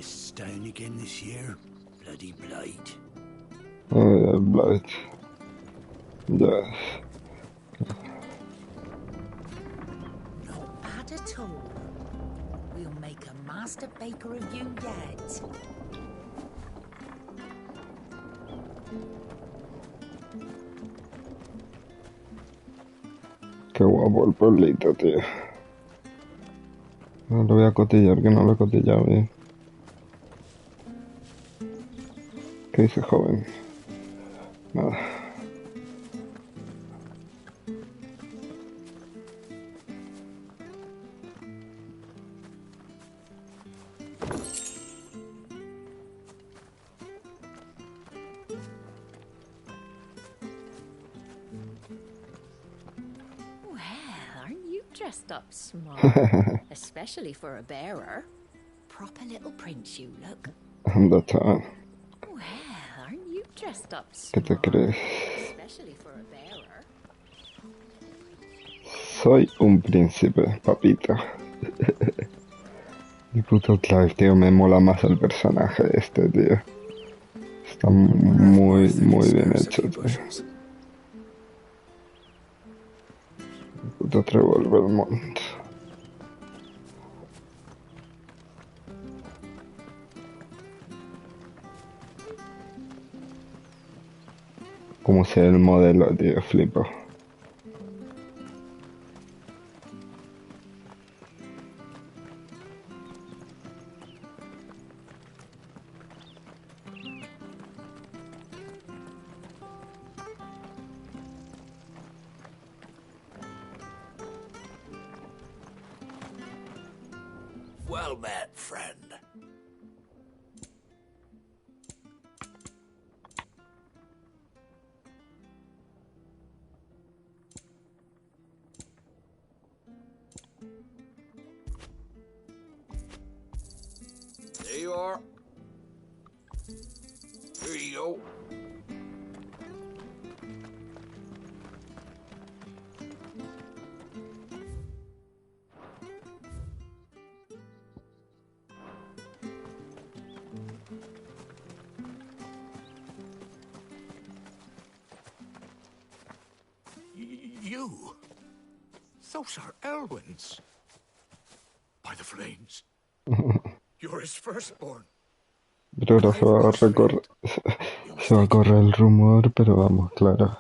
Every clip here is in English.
Guests down again this year. Bloody blight. Oh, yeah, blight. Yes. Not bad at all. We'll make a master baker of you yet. Qué guapo el pueblito, tío. No lo voy a cotillar, que no lo he cotillado bien. ¿Qué dice, joven? Nada. Well, aren't you dressed up smart? Especially for a bearer. Proper little prince you look. I'm the town. Well, aren't you dressed up ¿Qué te smart? crees? Especially for a bearer. Soy un príncipe, papito. El puto Clive, tío, me mola más el personaje este, tío. Está muy, muy bien hecho, tío. El puto Trevor Belmont. Como sea el modelo, tío, flipo. Well met, friend. There you are. Here you go. You? Those are Elwyn's. By the flames. You're his firstborn. Pero ahora se va a correr el rumor, pero vamos, claro.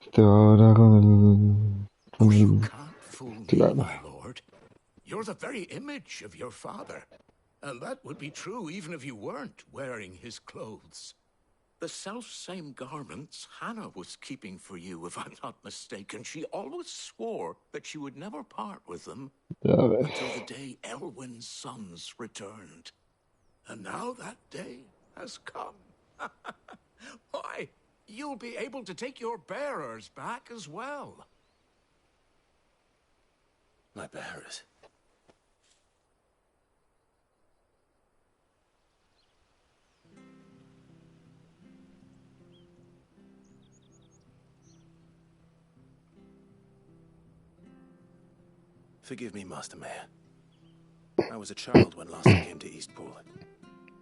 Este va ahora con You el... can't fool me, Claro. my lord. You're the very image of your father. And that would be true even if you weren't wearing his clothes. The self-same garments Hannah was keeping for you, if I'm not mistaken. She always swore that she would never part with them Ya ves. until the day Elwyn's sons returned. And now that day has come. Why, you'll be able to take your bearers back as well. My bearers? Forgive me, Master Mayor. I was a child when last I came to Eastpool.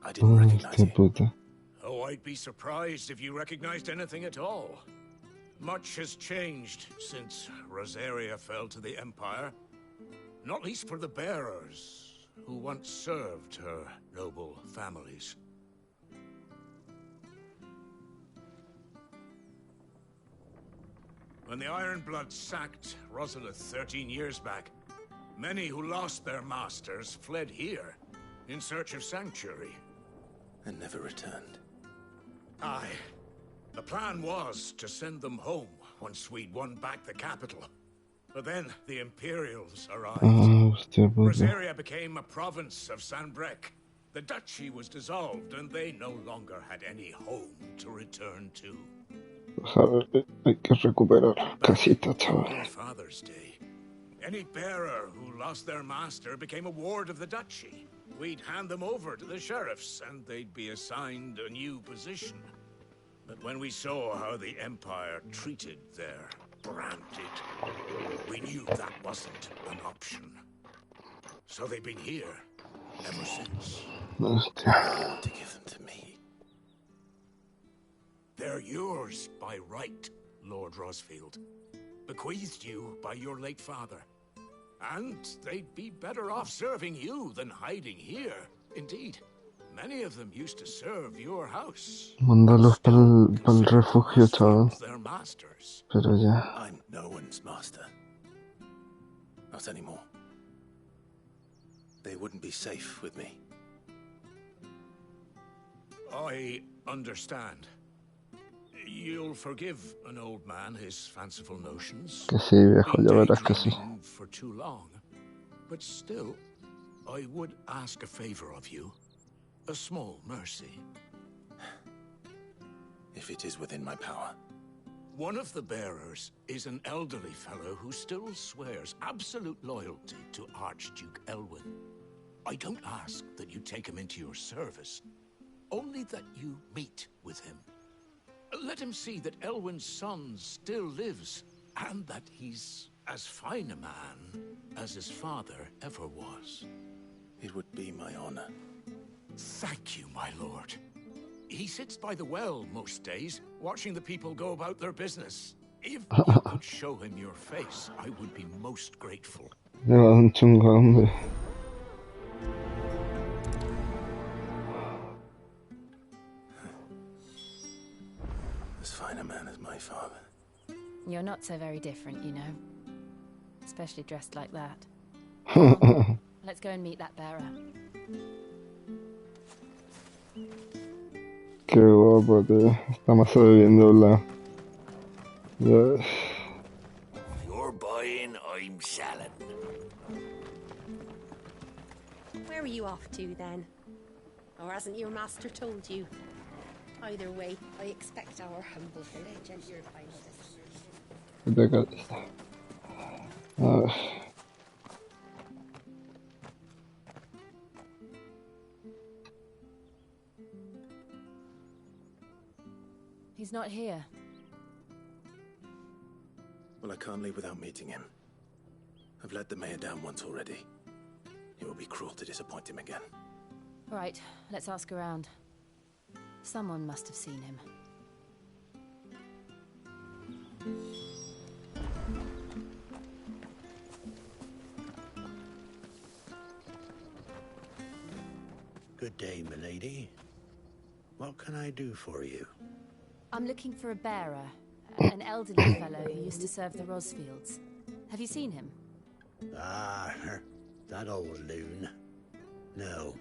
I didn't Ay, recognize hostia you. puta. Oh, I'd be surprised if you recognized anything at all. Much has changed since Rosaria fell to the Empire. Not least for the bearers, who once served her noble families. When the Ironbloods sacked Rosalith 13 years back, many who lost their masters fled here in search of sanctuary. And never returned. Aye. The plan was to send them home once we'd won back the capital. But then the Imperials arrived. Ah, hostia puta. Rosaria became a province of Sanbreque. The duchy was dissolved, and they no longer had any home to return to. Pues a ver, hay que recuperar casita, In chaval. your father's day, any bearer who lost their master became a ward of the duchy. We'd hand them over to the sheriffs, and they'd be assigned a new position. But when we saw how the Empire treated their branded, we knew that wasn't an option. So they've been here ever since. Hostia. Why you want to give them to me? They're yours by right, Lord Rosfield. Bequeathed you by your late father. And they'd be better off serving you than hiding here. Indeed, many of them used to serve your house. Mándalos para Still el consider the refugio, chaval. Rosfields their masters. Pero ya. I'm no one's master. Not anymore. They wouldn't be safe with me. I understand. You'll forgive an old man his fanciful notions. Que sí, viejo, Been ya verás que sí. daydreaming for too long. But still, I would ask a favor of you. A small mercy. If it is within my power. One of the bearers is an elderly fellow who still swears absolute loyalty to Archduke Elwyn. I don't ask that you take him into your service, only that you meet with him. Let him see that Elwyn's son still lives, and that he's as fine a man as his father ever was. It would be my honor. Thank you, my lord. He sits by the well most days, watching the people go about their business. If you could show him your face, I would be most grateful. Lleva un chungo, hombre. As fine a man as my father. You're not so very different, you know. Especially dressed like that. Come on, let's go and meet that bearer. Qué guapo, tío. Estamos sobreviviendo la... Ya ves. You're buying, I'm selling. Where are you off to, then? Or hasn't your master told you? Either way, I expect our humble village and your highness. Vete acá. A ver. He's not here. Well, I can't leave without meeting him. I've let the mayor down once already. It would be cruel to disappoint him again. Right, let's ask around. Someone must have seen him. Good day, milady. What can I do for you? I'm looking for a bearer, an elderly fellow who used to serve the Rosfields. Have you seen him? Ah, that old loon. No,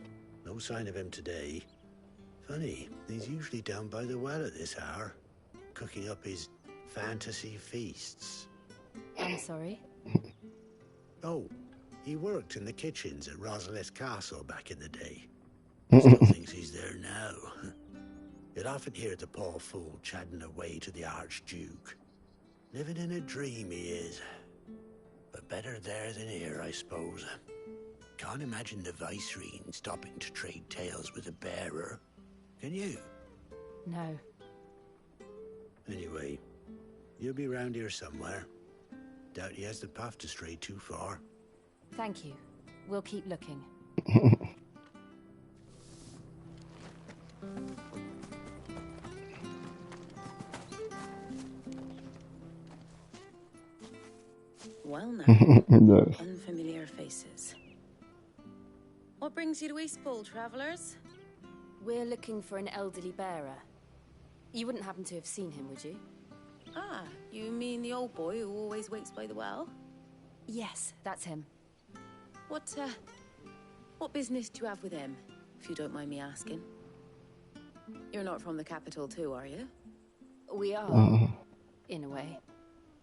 no sign of him today. Funny, he's usually down by the well at this hour, cooking up his fantasy feasts. I'm sorry? Oh, he worked in the kitchens at Rosalith Castle back in the day. Still thinks he's there now. You'd often hear the poor fool chatting away to the Archduke. Living in a dream he is. But better there than here, I suppose. Can't imagine the Viceroy stopping to trade tales with a bearer. Can you? No. Anyway, you'll be round here somewhere. Doubt he has the path to stray too far. Thank you. We'll keep looking. Well now, Ya ves. unfamiliar faces. What brings you to Eastpool, travellers? We're looking for an elderly bearer. You wouldn't happen to have seen him, would you? Ah, you mean the old boy who always waits by the well? Yes, that's him. What business do you have with him, if you don't mind me asking? You're not from the capital too, are you? We are, in a way.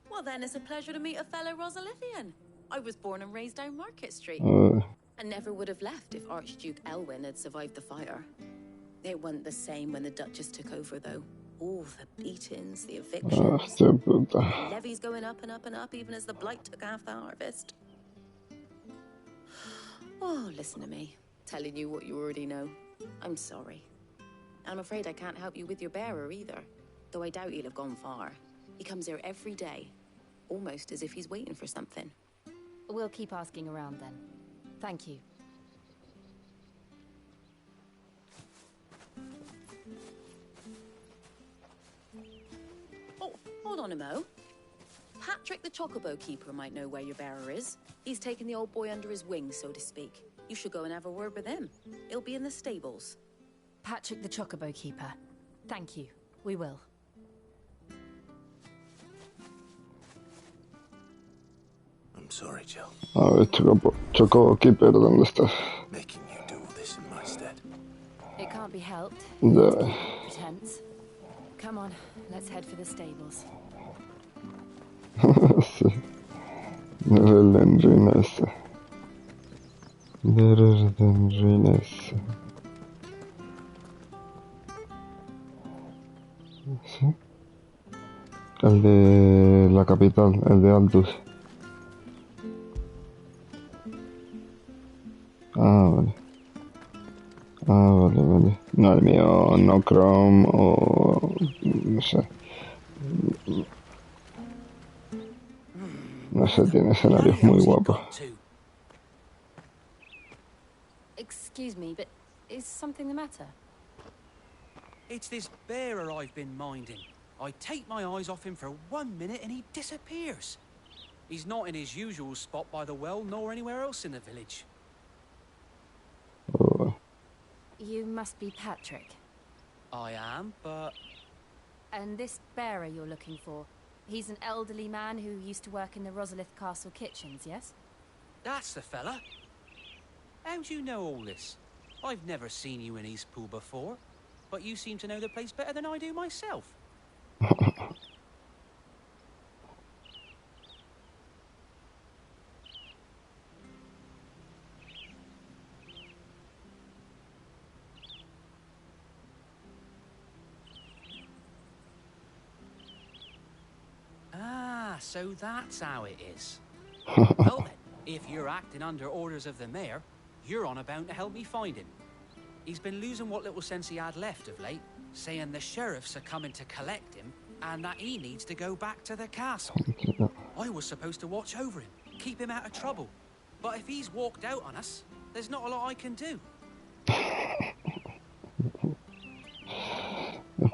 Well then, it's a pleasure to meet a fellow Rosalithian. I was born and raised down Market Street. And never would have left if Archduke Elwyn had survived the fire. It wasn't the same when the Duchess took over, though. All the beatings, the evictions, Hostia puta. the levies going up and up and up, even as the blight took half the harvest. Oh, listen to me, telling you what you already know. I'm sorry. I'm afraid I can't help you with your bearer either, though I doubt he'll have gone far. He comes here every day, almost as if he's waiting for something. We'll keep asking around then. Thank you. Hold on a mo. Patrick the Chocobo Keeper might know where your bearer is. He's taken the old boy under his wing, so to speak. You should go and have a word with him. He'll be in the stables. Patrick the Chocobo Keeper. Thank you. We will. I'm sorry, Jill. A ver, Chocobo Keeper, ¿dónde estás? Making you do all this in my stead. It can't be helped. Ya. Pretense. Come on, let's head for the stables. Sí. El Enrines. ¿Sí? El de la capital, el de Aldous. Ah, vale. Ah, vale, vale. No, el mío no Chrome o... no sé. No sé, tiene escenarios muy guapos. Excuse me, but is something the matter? It's this bearer I've been minding. I take my eyes off him for 1 minute and he disappears. He's not in his usual spot by the well, nor anywhere else in the village. Oh. You must be Patrick. I am, but... And this bearer you're looking for, he's an elderly man who used to work in the Rosalith Castle kitchens, yes? That's the fella. How'd you know all this? I've never seen you in Eastpool before, but you seem to know the place better than I do myself. Ah, so that's how it is. Well then, if you're acting under orders of the mayor, you're on about to help me find him. He's been losing what little sense he had left of late, saying the sheriffs are coming to collect him and that he needs to go back to the castle. I was supposed to watch over him, keep him out of trouble. But if he's walked out on us, there's not a lot I can do.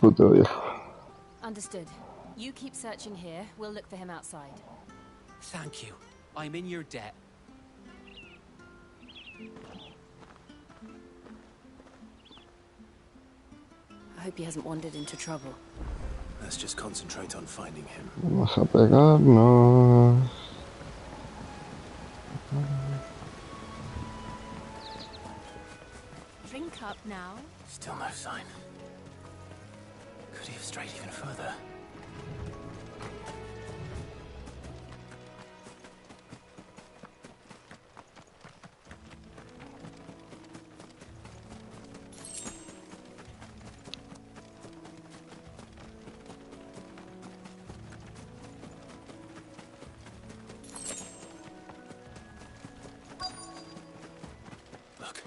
Puto viejo. Understood. You keep searching here, we'll look for him outside. Thank you. I'm in your debt. I hope he hasn't wandered into trouble. Let's just concentrate on finding him. Vamos a pegarnos. Drink up now. Still no sign. Could he have strayed even further? Look,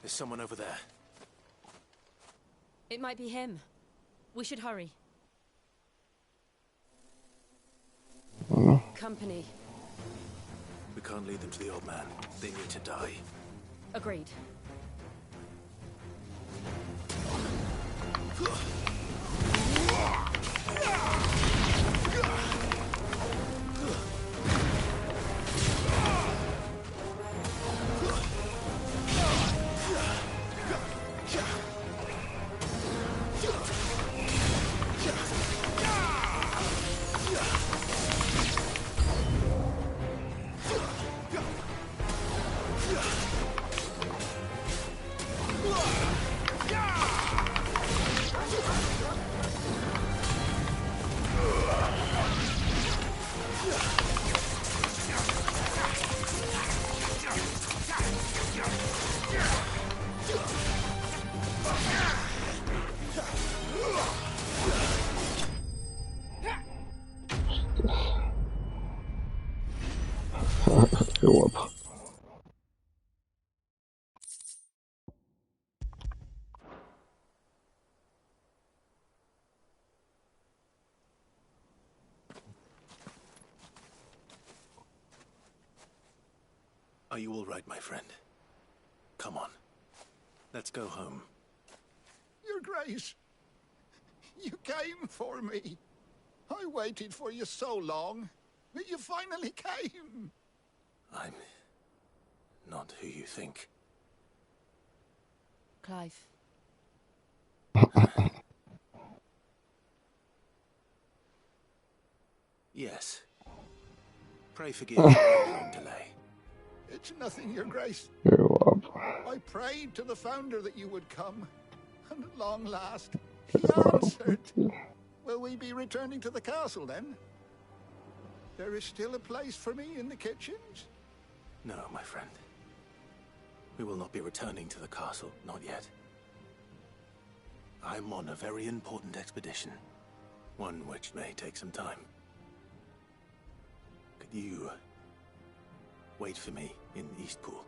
there's someone over there. It might be him. We should hurry. Company. We can't lead them to the old man. They need to die. Agreed. Qué guapo. Are you all right, my friend? Come on. Let's go home. Your Grace, you came for me. I waited for you so long, but you finally came. I'm not who you think. Clive. Yes. Pray forgive my long delay. It's nothing, Your Grace. Qué guapo. I prayed to the founder that you would come, and at long last, he answered. Will we be returning to the castle, then? There is still a place for me in the kitchens? No, my friend. We will not be returning to the castle, not yet. I'm on a very important expedition, one which may take some time. Could you wait for me in Eastpool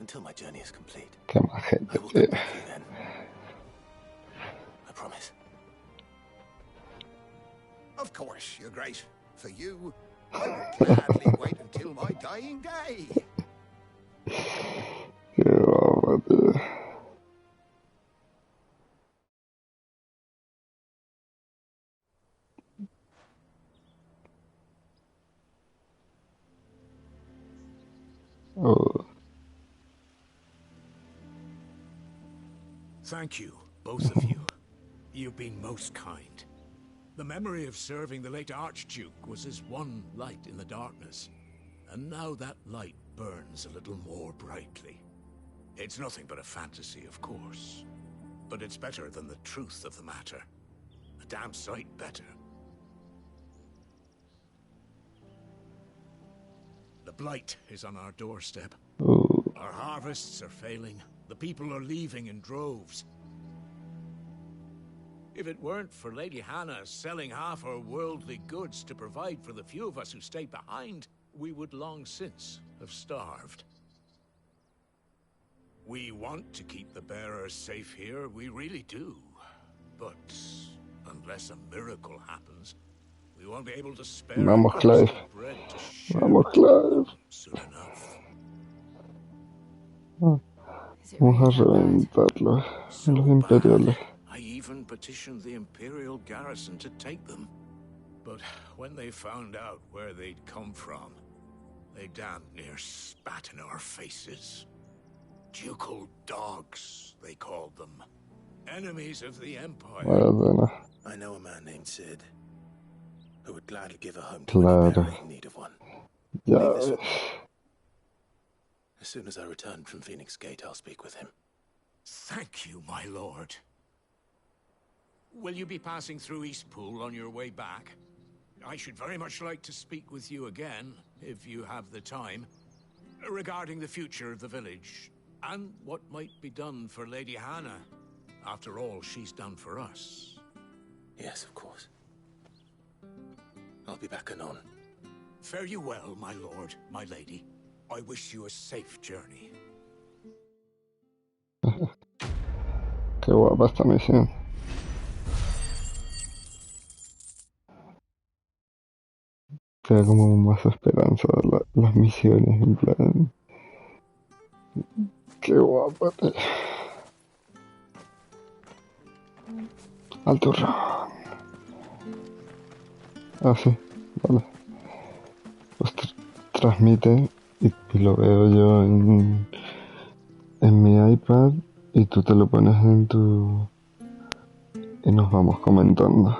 until my journey is complete? Qué majete, I will tío. come back to you then. I promise. Of course, Your Grace. For you, I would gladly wait until my dying day. Qué guapo, tío. Oh, Thank you, both of you. You've been most kind. The memory of serving the late Archduke was as one light in the darkness, and now that light burns a little more brightly. It's nothing but a fantasy, of course, but it's better than the truth of the matter. A damn sight better. The blight is on our doorstep. oh. Our harvests are failing. The people are leaving in droves. If it weren't for Lady Hannah selling half our worldly goods to provide for the few of us who stayed behind, we would long since have starved. We want to keep the bearers safe here, we really do. But unless a miracle happens, we won't be able to spare Vamos, a Clive. crust of bread to share Vamos, with Clive. them soon enough. Is it Vamos a really that bad? reventarlos. So Los bad, imperiales. I even petitioned the Imperial garrison to take them. But when they found out where they'd come from, they damn near spat in our faces. Ducal dogs, they called them. Enemies of the Empire. Vaya pena. I know a man named Sid who would gladly give a home to any Claro. bearer in need of one. Ya Leave this ves. with me. As soon as I return from Phoenix Gate, I'll speak with him. Thank you, my lord. Will you be passing through Eastpool on your way back? I should very much like to speak with you again, if you have the time, regarding the future of the village, and what might be done for Lady Hannah, after all she's done for us. Yes, of course. I'll be back anon. Fare you well, my lord, my lady. I wish you a safe journey. Qué guapa esta misión. Te da como más esperanza las misiones, en plan. Qué guapa, tío. Al turrón. Ah, sí, vale. Pues transmite y lo veo yo en mi iPad y tú te lo pones en tu... y nos vamos comentando.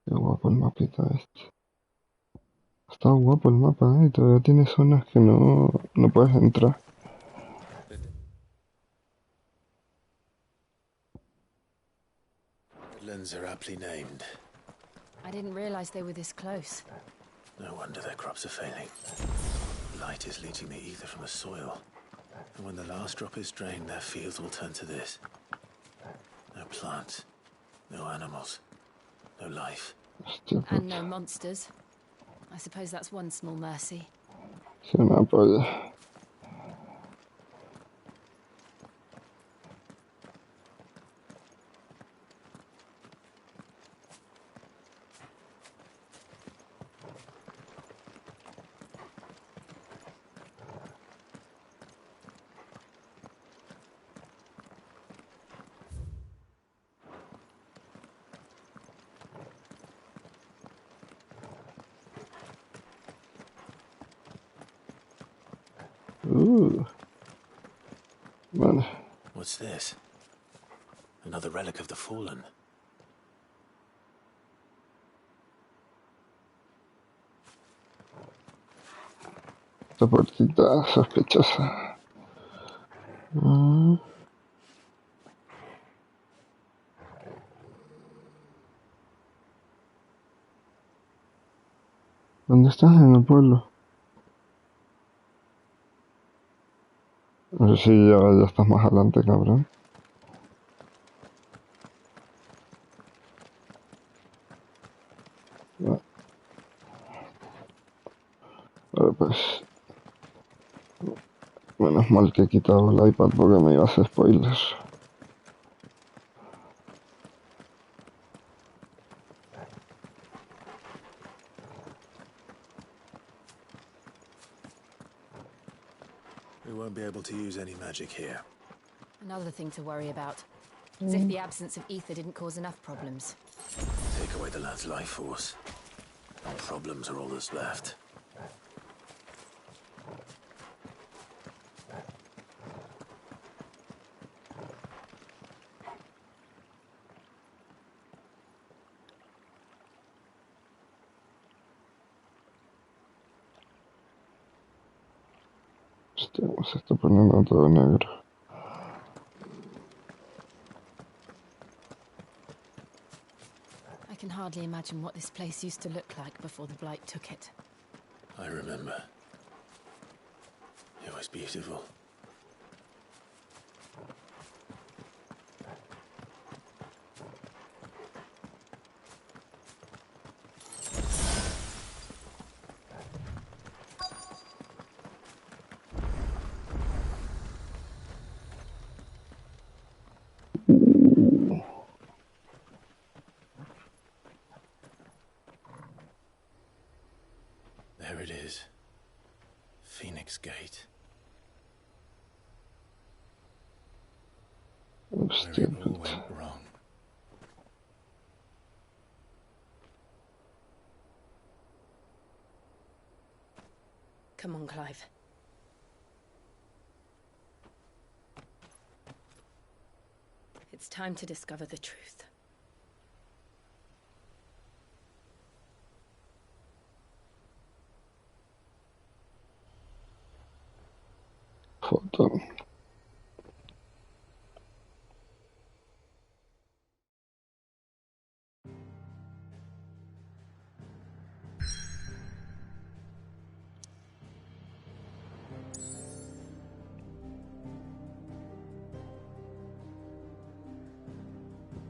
Qué guapo el mapita este. Está guapo el mapa, y todavía tiene zonas que no puedes entrar. Woodlands are aptly named. I didn't realize they were this close. No wonder their crops are failing. Light is leaching the ether from the soil. And when the last drop is drained, their fields will turn to this. No plants, No animals. No life. Hostia, And no monsters. I suppose that's one small mercy. sí, una polla. Vale. What's this? Another relic of the fallen. Esta puertita sospechosa. ¿Dónde estás? En el pueblo. No sé si ya estás más adelante, cabrón. Vale, pues... Menos mal que he quitado el iPad porque me iba a hacer spoilers. We won't be able to use any magic here. Another thing to worry about. As if the absence of ether didn't cause enough problems. Take away the lad's life force. And problems are all that's left. Hostia, se está poniendo todo negro. I can hardly imagine what this place used to look like before the Blight took it. I remember. It was beautiful. There it is. Phoenix Gate. Where Hostia, it all went wrong. Come on, Clive. It's time to discover the truth. foto.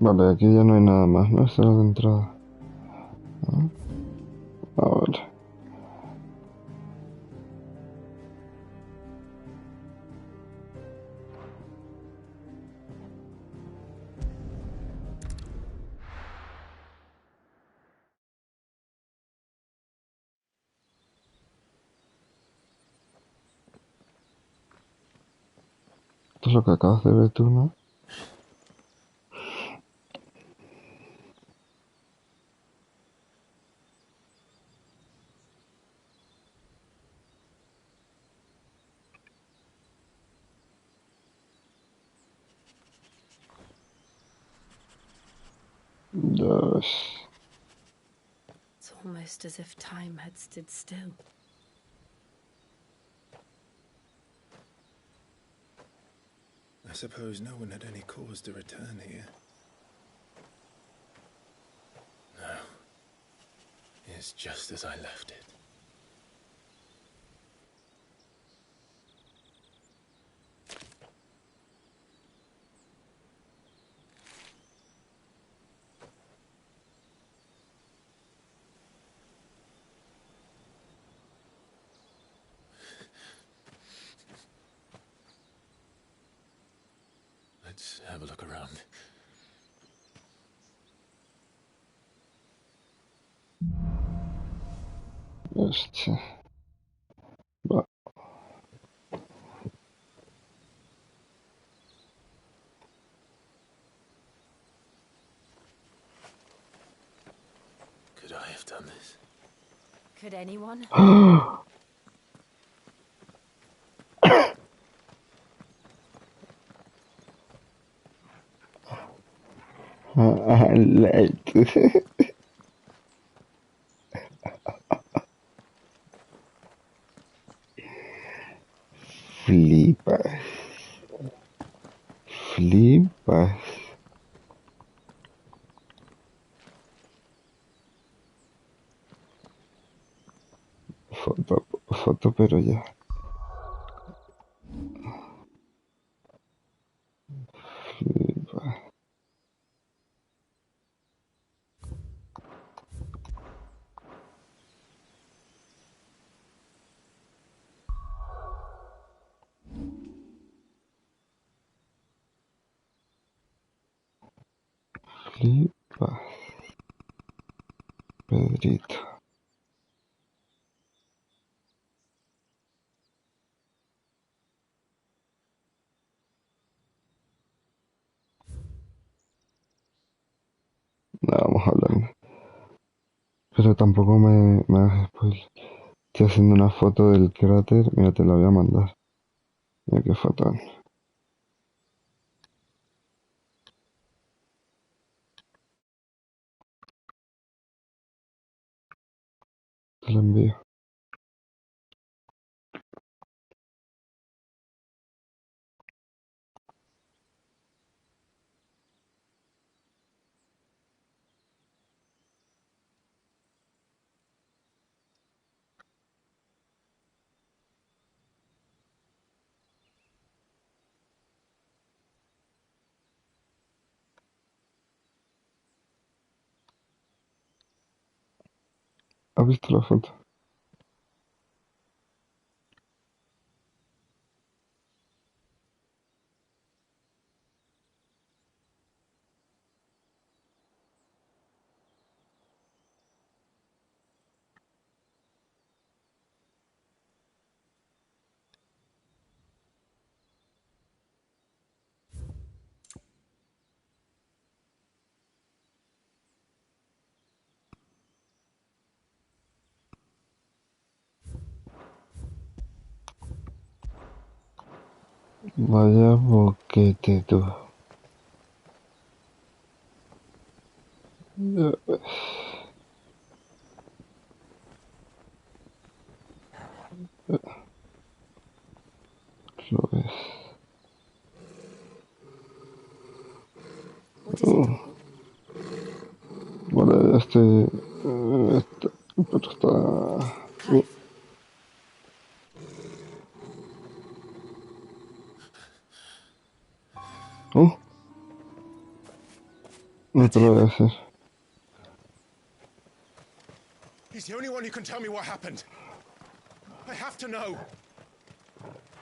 Vale, aquí ya no hay nada más, ¿no? Esta es la de entrada. Ah, vale. Esto es lo que acabas de ver tú, ¿no? Yes. It's almost as if time had stood still. I suppose no one had any cause to return here. No. It's just as I left it. Let's have a look around. Hostia. Va. Could I have done this? Could anyone? Late. Flipas. Flipas. Foto, pero ya. Flipas. Flipas. Pedrito. No, vamos hablando. Pero tampoco me hagas spoiler. Estoy haciendo una foto del cráter. Mira, te la voy a mandar. Mira qué foto. Te la envío. ¿Has visto la foto? Vaya boquete tú. Ya ves. Lo ves. What is it, Uncle? Vale, ya estoy... pero está... Clive. No te lo voy a decir. He's the only one who can tell me what happened. I have to know.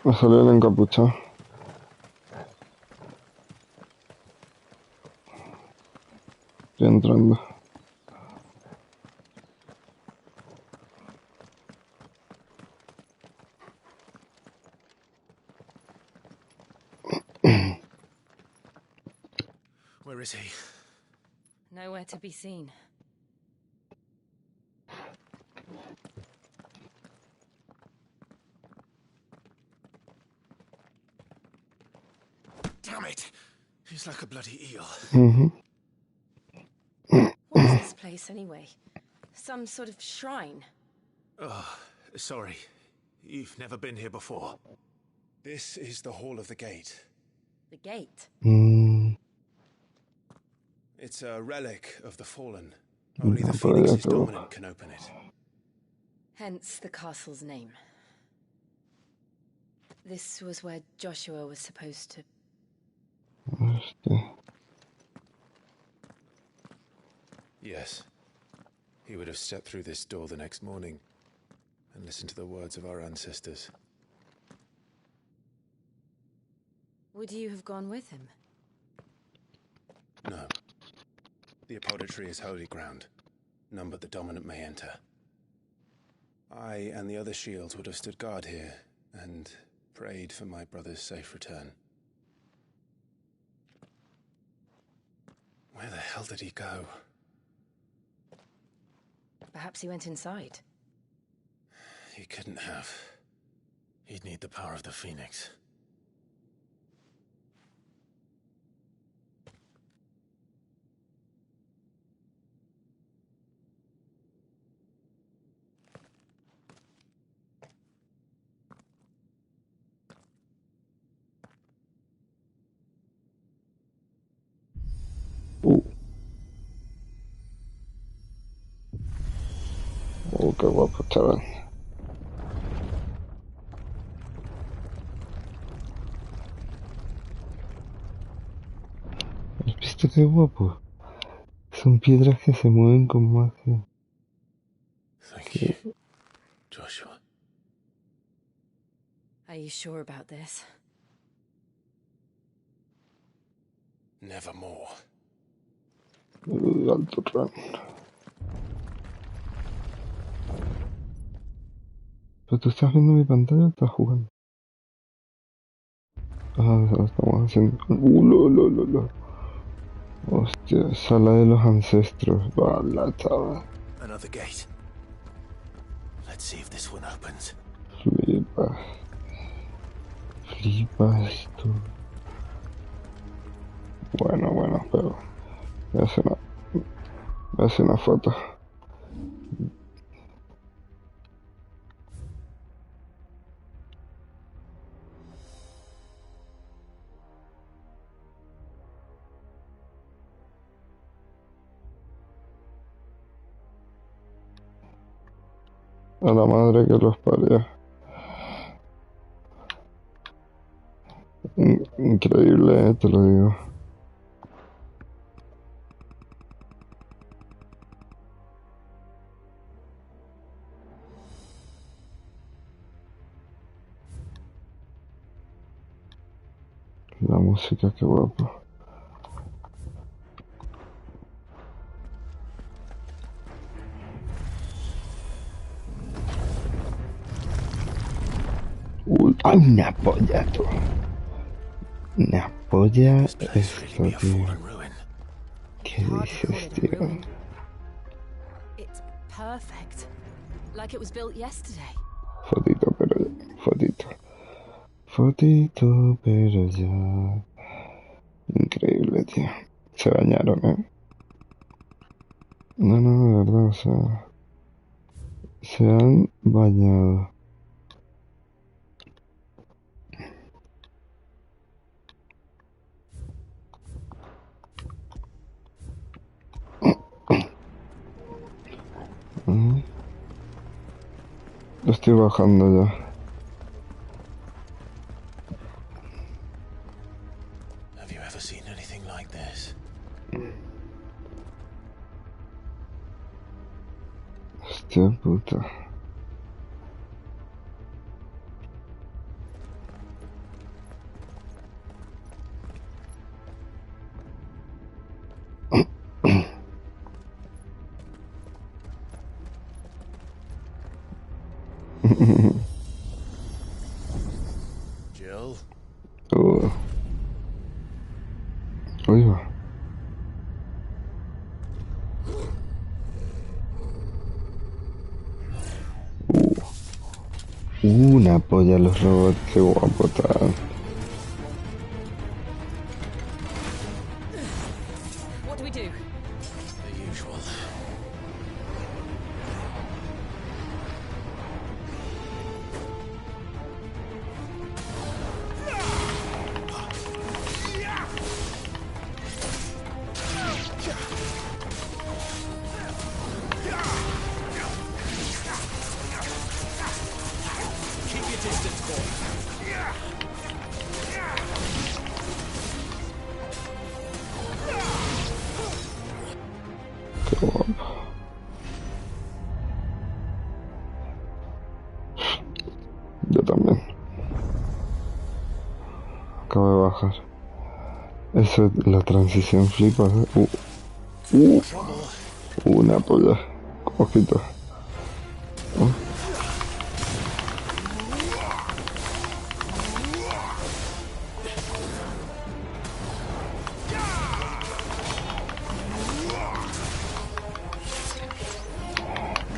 Me salió el encapuchado. Estoy entrando. Where is he? Nowhere to be seen. Damn it! He's like a bloody eel. What is this place, anyway? Some sort of shrine? Oh, sorry. You've never been here before. This is the Hall of the Gate. The gate? It's a relic of the Fallen. Only the Phoenix's dominant can open it. Hence the castle's name. This was where Joshua was supposed to... Yes. He would have stepped through this door the next morning and listened to the words of our ancestors. Would you have gone with him? The Apoda tree is holy ground. None but the dominant may enter. I and the other shields would have stood guard here and prayed for my brother's safe return. Where the hell did he go? Perhaps he went inside. He couldn't have. He'd need the power of the Phoenix. Qué guapo, chaval. ¿Has visto qué guapo? Son piedras que se mueven con magia. Thank you, Joshua. Are you sure about this? Nevermore. Alto run. ¿Pero tú estás viendo mi pantalla o estás jugando? Ah, estamos haciendo... lo. Hostia, sala de los ancestros. Vale, chaval. Another gate. Let's see if this one opens. Flipas. Flipas tú. Bueno, pero... Voy a hacer una foto. A la madre que los parió. Increíble, te lo digo. La música, qué guapo. ¡Ay, una polla, tú! Una polla esto, tío. ¿Qué dices, tío? It's perfect. Like it was built yesterday. Fotito, pero ya. Fotito, pero ya. Increíble, tío. Se bañaron, ¿eh? No, de verdad, o sea... Se han bañado. Estoy bajando ya. Have you ever seen anything like this? Hostia puta. Jill? Oiga. Una polla los robots, qué guapo tal. What do we do? The usual. Keep your distance, boy. Qué guapo. Yo también. Acabo de bajar. Eso es la transición, flipas, ¿eh? Una polla. Ojito.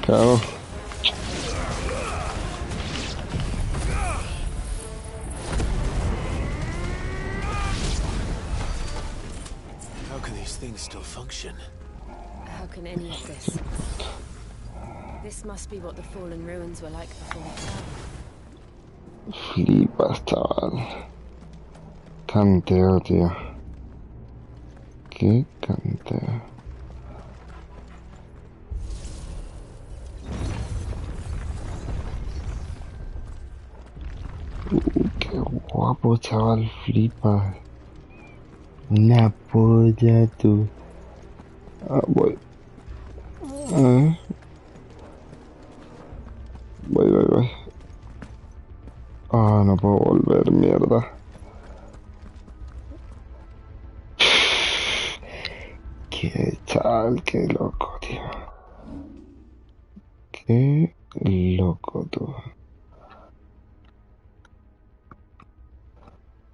¿Qué hago? How can these things still function? How can any of this? This must be what the fallen ruins were like before the fell. Flipas, chaval. Canteo, tío. Qué canteo. Qué guapo, chaval, flipas. Una polla, tú. Voy. Voy. No puedo volver, mierda. Qué chaval, qué loco, tío. Qué loco, tú.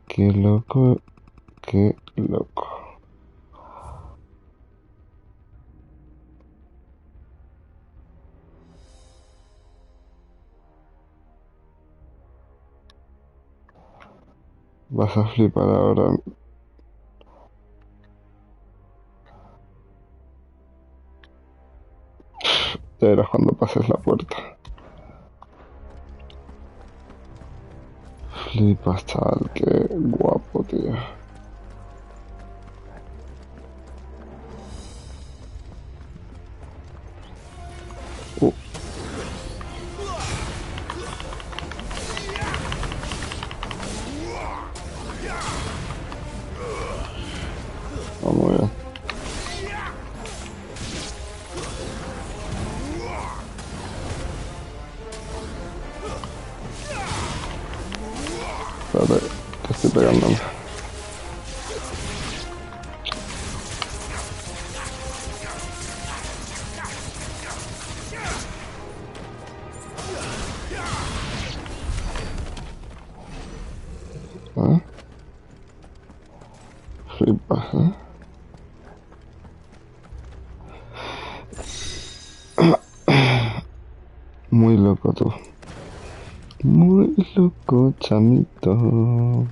Qué loco, qué loco. Vas a flipar ahora. Ya verás cuando pases la puerta. Flipas, chaval, qué guapo, tío. Muy bien. Espérate, que estoy pegándome. Flipas, Muy loco tú. Muy loco, chamito. Bueno.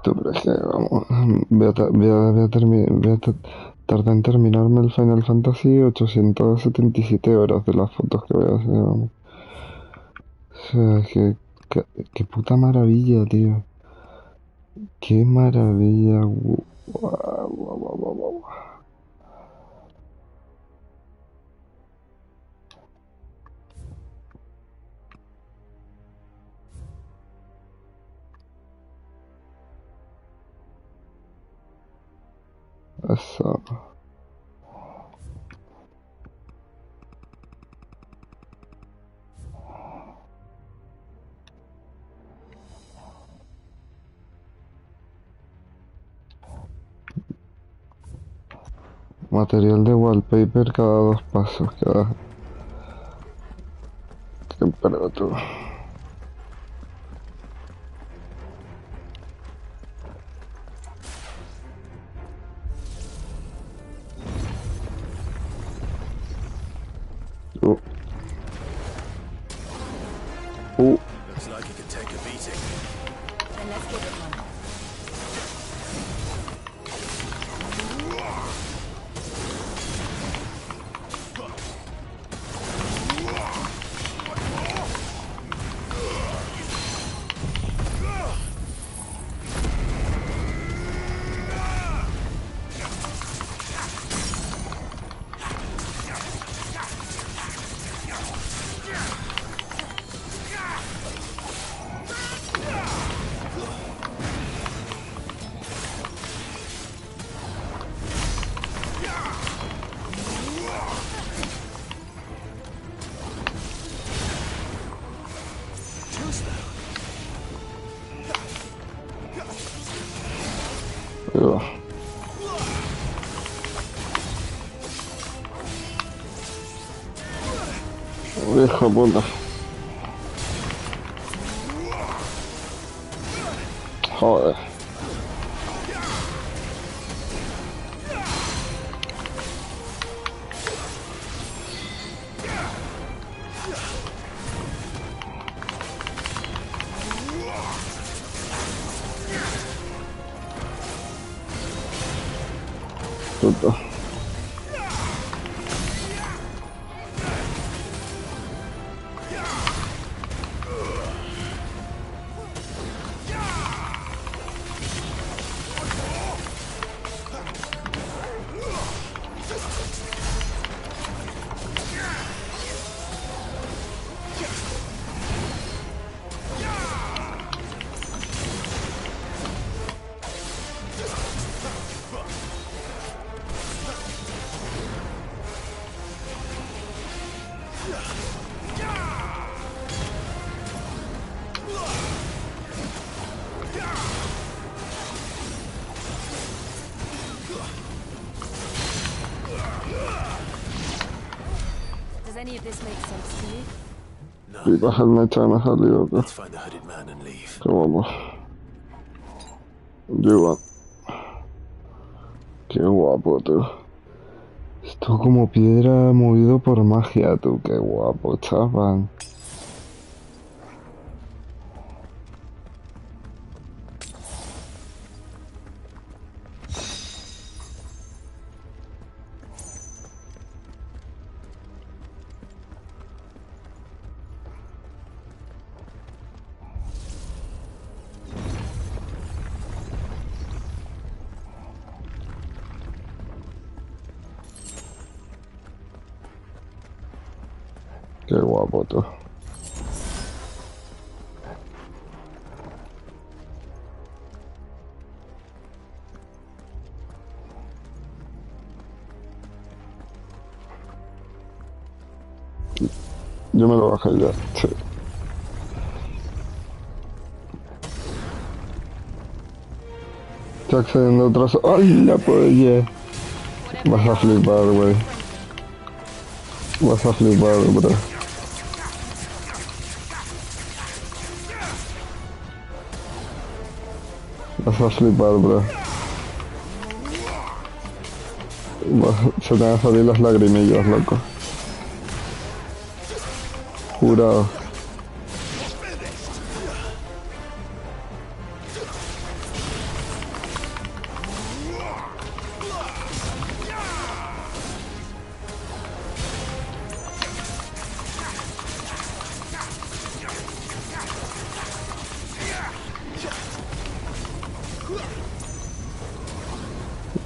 ¿Tú crees que vamos? Tardar en terminarme el Final Fantasy 877 horas de las fotos que voy a hacer, vamos. O sea, qué puta maravilla, tío. Qué maravilla. Guau. Eso. Material de wallpaper cada 2 pasos, cada temperatura. Looks like it could take a beating. Then let's give it one. Hijo de puta. Joder. Puta. Does any of this make sense to you? Y baja el mecha, me ha salido. Let's find the hooded man and leave. Qué guapo. Yo, qué guapo, tú. Esto como piedra movido por magia, tú. Qué guapo, chaval. Qué guapo, tú. Yo me lo bajé ya, sí. Estoy accediendo a otras... ¡Ay, la polla! Vas a flipar, güey. Vas a flipar, bro. Vas a flipar, bro. Se te van a salir las lagrimillas, loco. Jurado.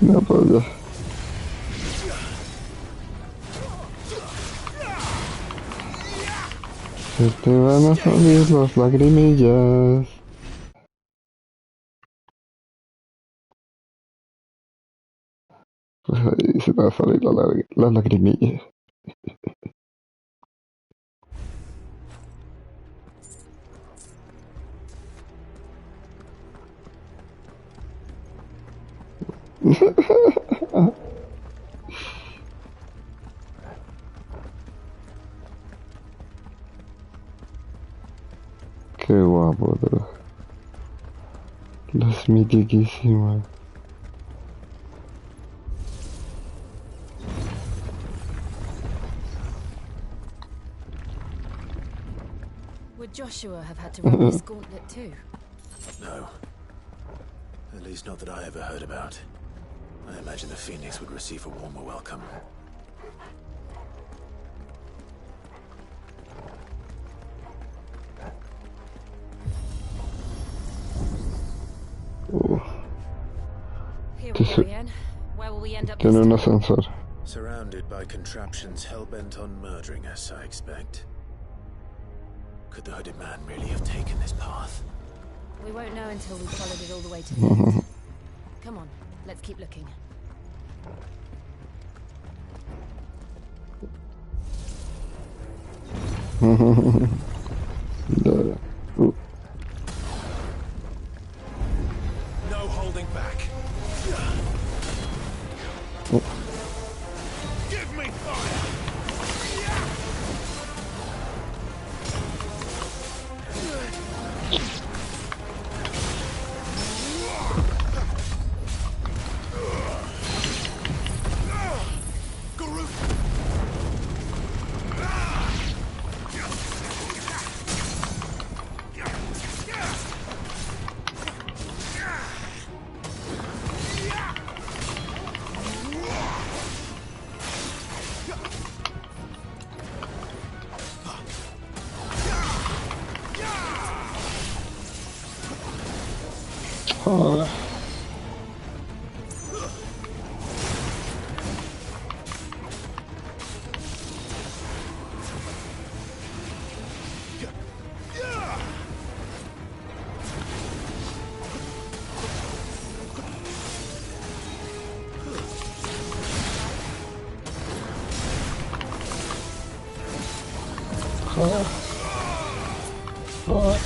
No puedo. Se te van a salir las lagrimillas. Pues ahí se te van a salir las lagrimillas. Qué guapo, bro. Las mitiquísimas. Would Joshua have had to run this gauntlet too? No. At least not that I ever heard about. I imagine the Phoenix would receive a warmer welcome. Here we go again. Where will we end up this Tiene un time? ascensor. Surrounded by contraptions hell-bent on murdering us, I expect. Could the hooded man really have taken this path? We won't know until we've followed it all the way to the end. Come on, let's keep looking. No holding back. Give me fire! Joder. Joder. Joder.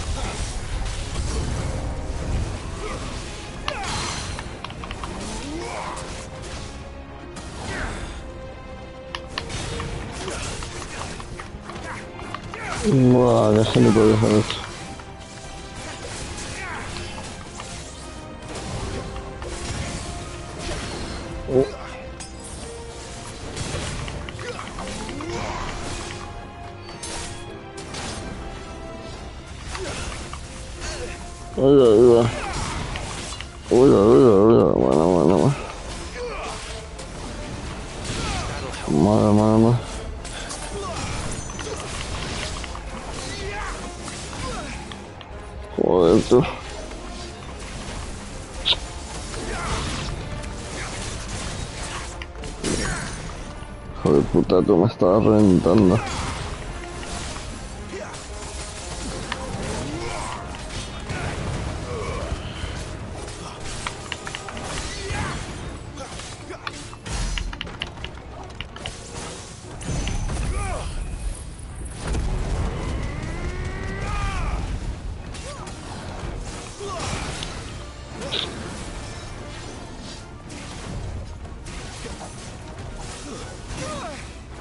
Buah, qué gilipollas es eso. Uy. Bueno. Madre. Joder, tú. Joder, puta, tú me estabas reventando.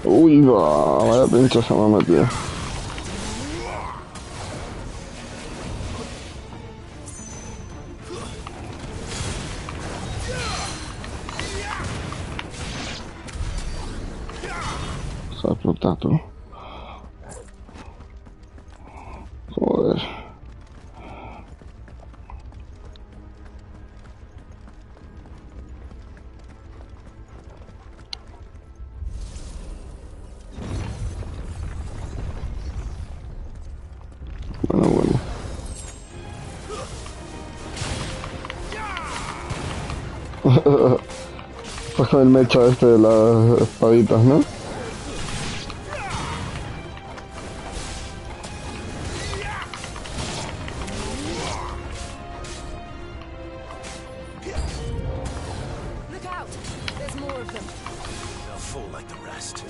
Uy, va, vaya pincho se me ha metido. Se ha explotado. Joder. Bueno. Pues con el mecha este de las espaditas, ¿no? Look out! There's more of them. They'll fall like the rest.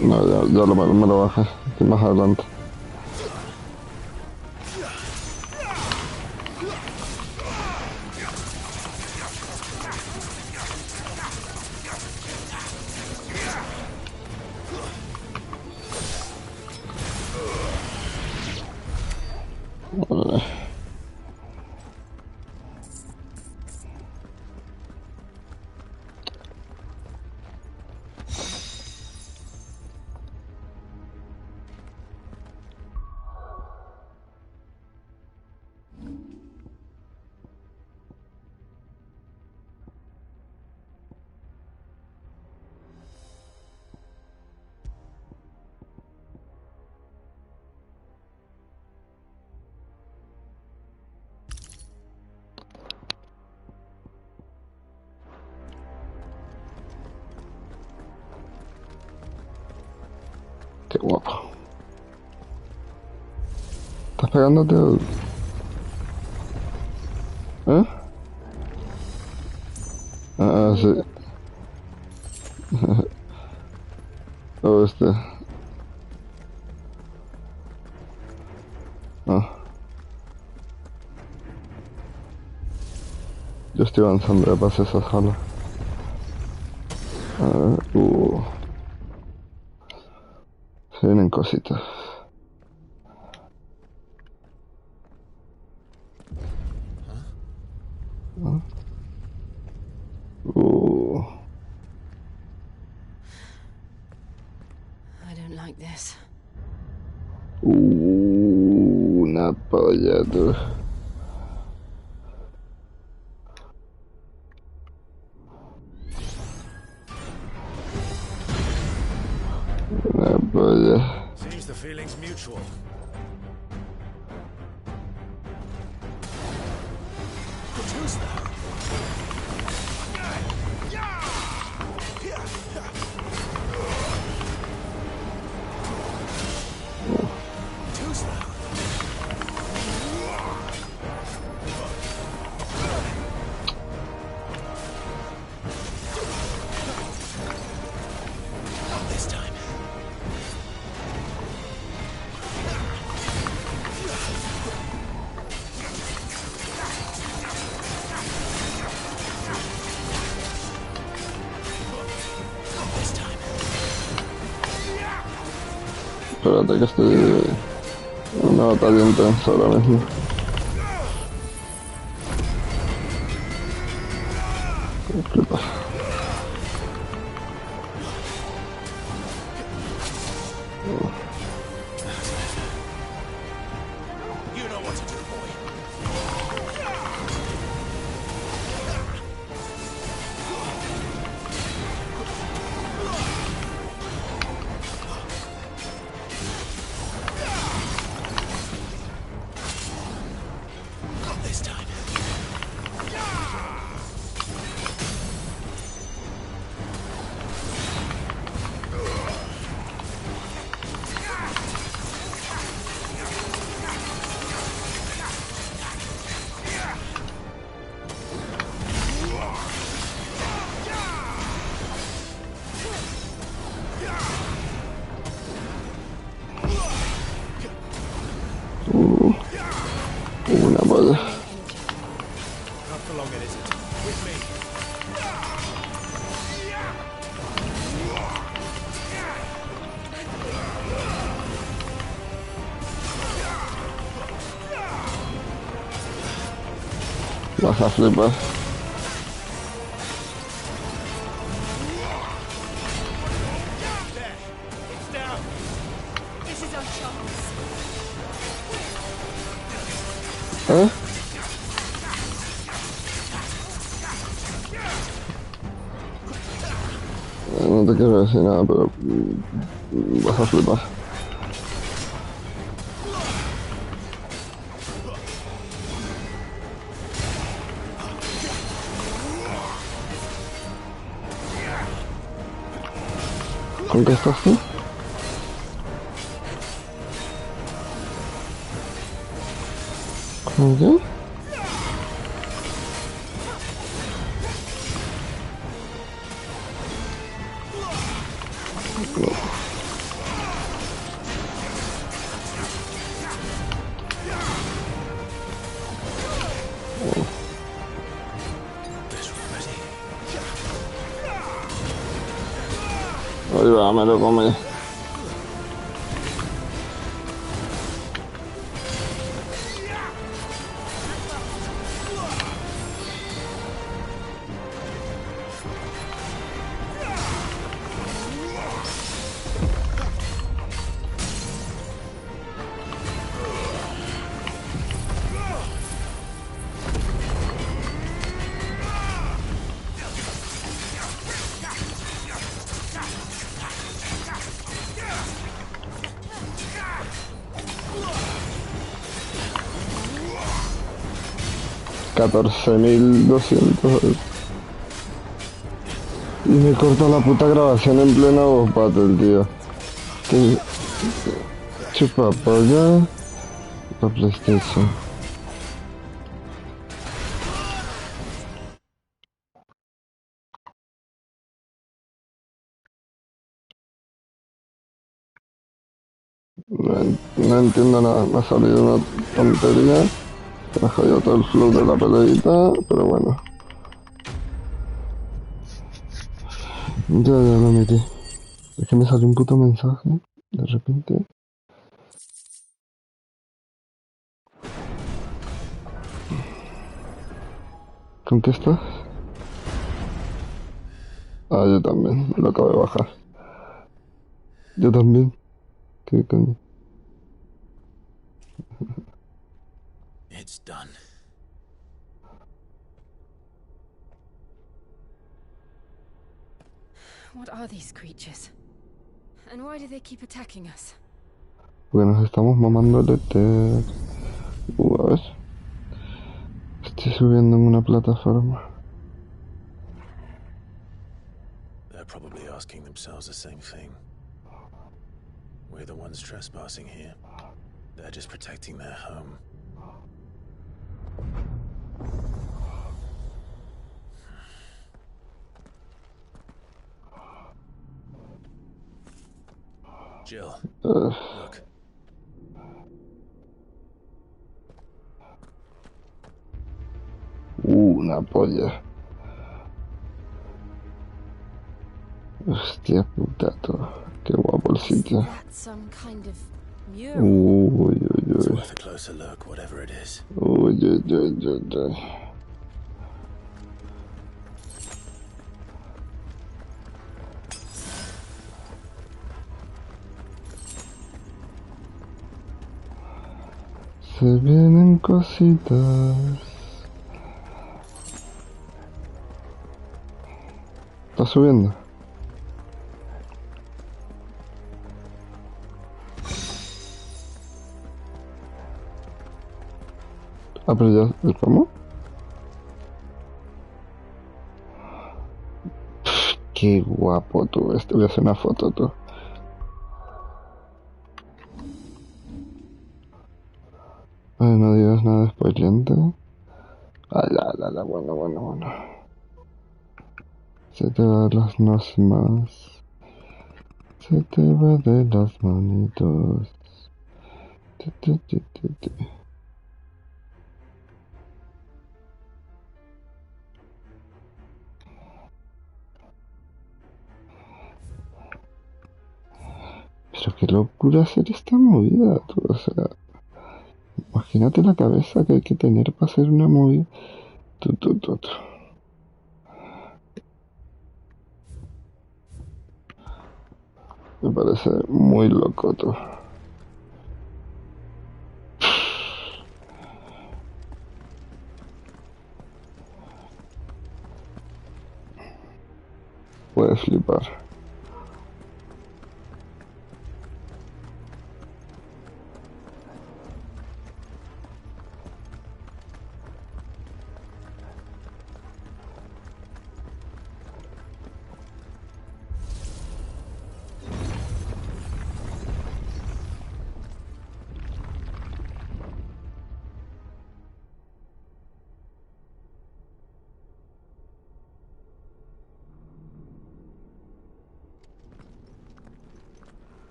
No, ya me lo bajé. Estoy más adelante. Vale. Qué guapo. ¿Estás pegándote o...? ¿Eh? Ah, sí. Oh, este. Ah. Yo estoy avanzando de paso esa sala. A ver, se vienen cositas. ¿Ah? I don't like this. Una polla, tú. Una polla. Seems the feeling's mutual. But who's that? Who's that? Not this time. Espérate que estoy en una batalla intensa ahora mismo. Flipa. You know what to do, boy. Not this time. Una polla. Not for long, it isn't. With me. Vas a flipar. There. It's down. This is our chance. ¿Eh? No te quiero decir nada, pero vas a flipar. ¿Con qué estás tú? ¿Con qué? Ahí va, me lo come. $14.200. Y me corta la puta grabación en plena voz battle, tío. Que chupa polla la PlayStation. No entiendo nada, me ha salido una tontería que me ha jodido todo el flow de la peleita, pero bueno. Ya lo metí. Es que me salió un puto mensaje de repente. ¿Con qué estás? Ah, yo también, me lo acabo de bajar. Yo también. ¿Qué coño? It's done. What are these creatures? And why do they keep attacking us? Porque nos estamos mamando el éter. A ver. Estoy subiendo en una plataforma. They're probably asking themselves the same thing. We're the ones trespassing here. They're just protecting their home. Jill, look. Una polla. Hostia puta, todo. Qué guapo el sitio. That's some kind of mural. Uy, uy, It's uy. worth a closer look, whatever it is. Uy, uy, uy, uy, uy. Se vienen cositas. ¿Está subiendo? Ah, pero ya... ¿Cómo? Qué guapo tú. Voy a hacer una foto tú. Ay, no digas nada spoileante. Bueno. Se te van las más. Se te va de las manitos. Te. Pero qué locura hacer esta movida, tú. O sea, imagínate la cabeza que hay que tener para hacer una movida. Tú. Me parece muy loco, tú. Puedes flipar.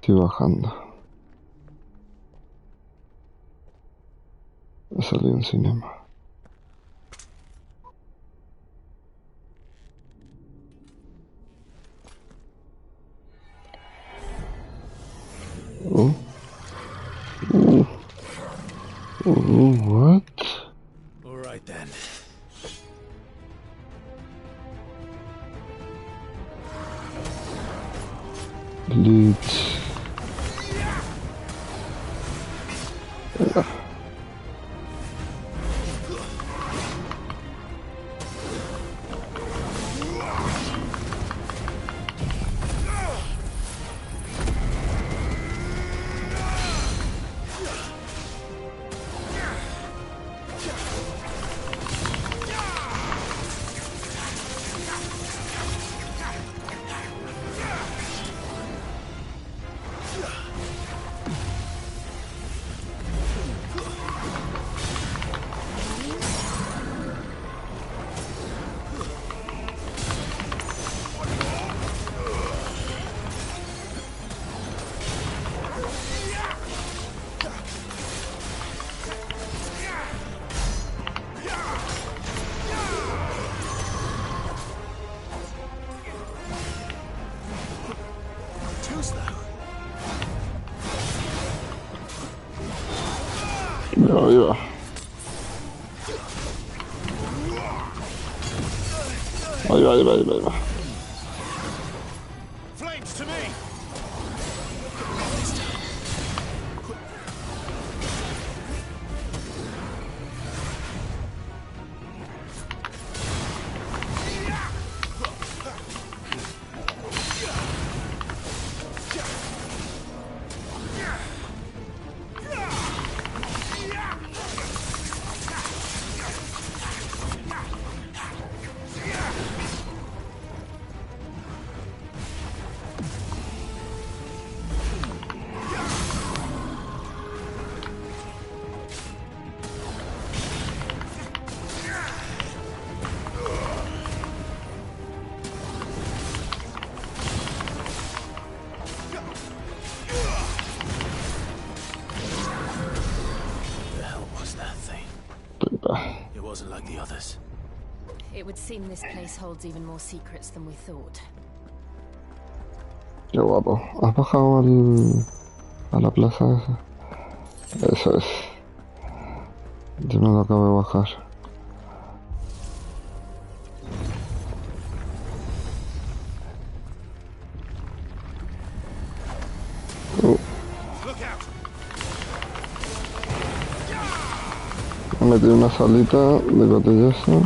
Estoy bajando. He salido un cinema. What? All right then. Leech. va, ahí va. Ahí va, ahí va, ahí va, ahí va. Flames to me! It wasn't like the others. It would seem this place holds even more secrets than we thought. Qué guapo. ¿Has bajado a la plaza esa? Eso es. Yo no lo acabo de bajar. Me metí una salita de botellazo.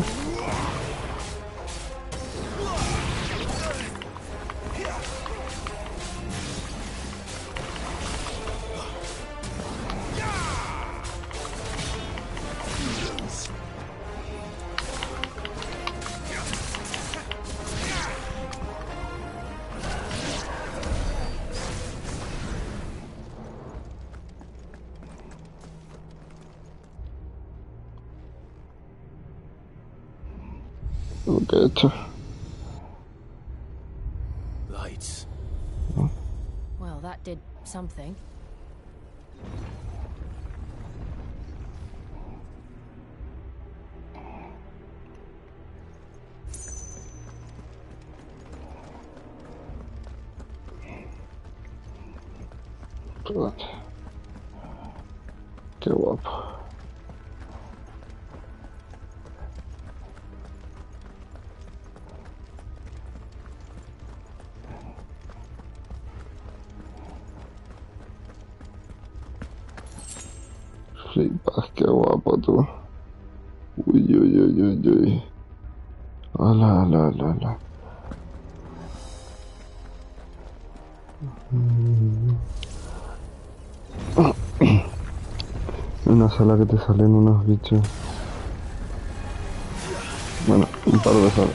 Lo que he hecho. Lights. Well, that did something. Qué guapo. Flipas, qué guapo tú. Uy, uy, uy, uy, uy. Ala, ala, ala, ala. Una sala que te salen unos bichos. Bueno, un par de salas.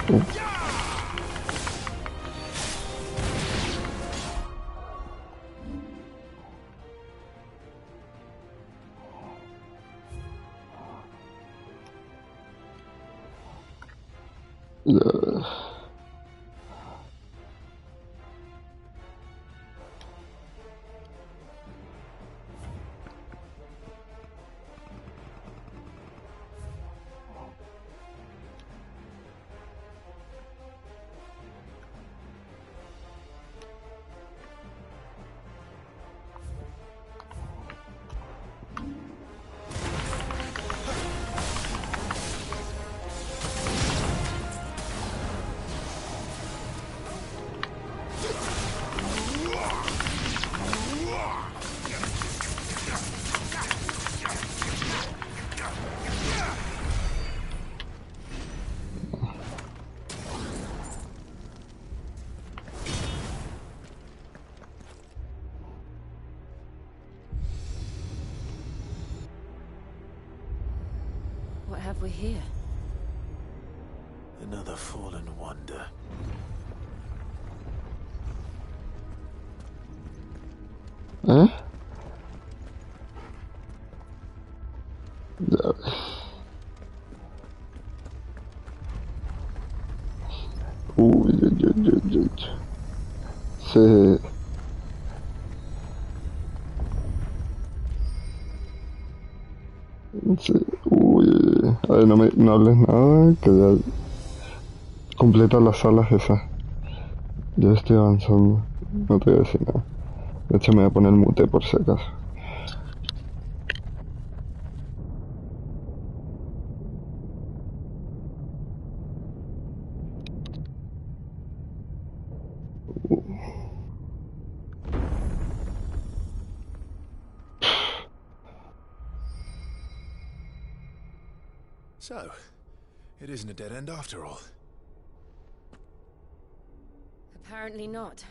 What have we here? Another fallen wonder. ¿Eh? Ya ves. Uy, uy, uy, uy, uy. Sí. Sí. Uy, uy, uy. A ver, no hables nada, que ya completa las salas esas. Yo estoy avanzando. No te voy a decir nada. De hecho, me voy a poner mute por si acaso. So, it isn't a dead end after all. Apparently not.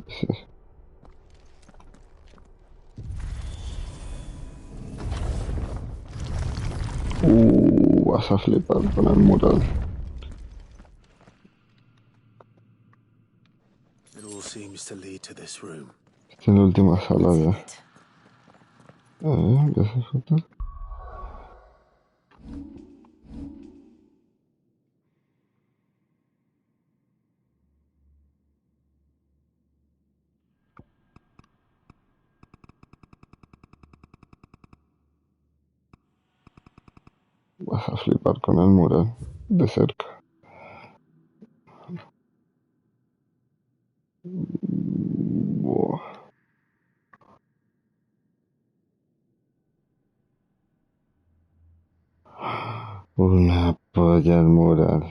Sí. Vas a flipar con el mural. It all seems to lead to this room. Esta es la última sala What's in ya. it? ¿Ya se falta? Vas a flipar con el mural de cerca. Buah. Una polla el mural.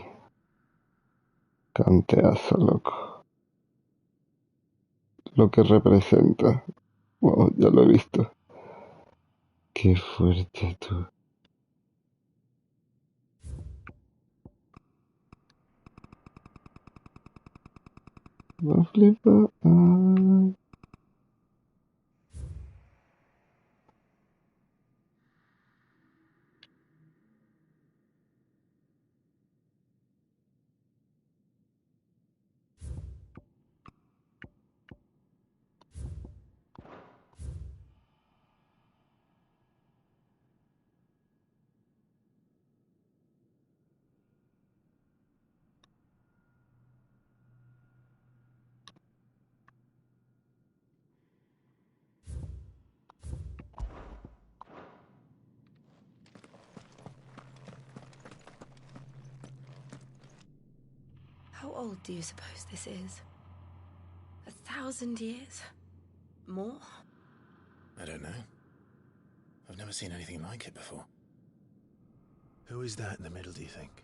Canteazo, loco. Lo que representa. Wow, ya lo he visto. Qué fuerte tú. Va a flipar. Ay. How old do you suppose this is? 1,000 years? More? I don't know. I've never seen anything like it before. Who is that in the middle, do you think?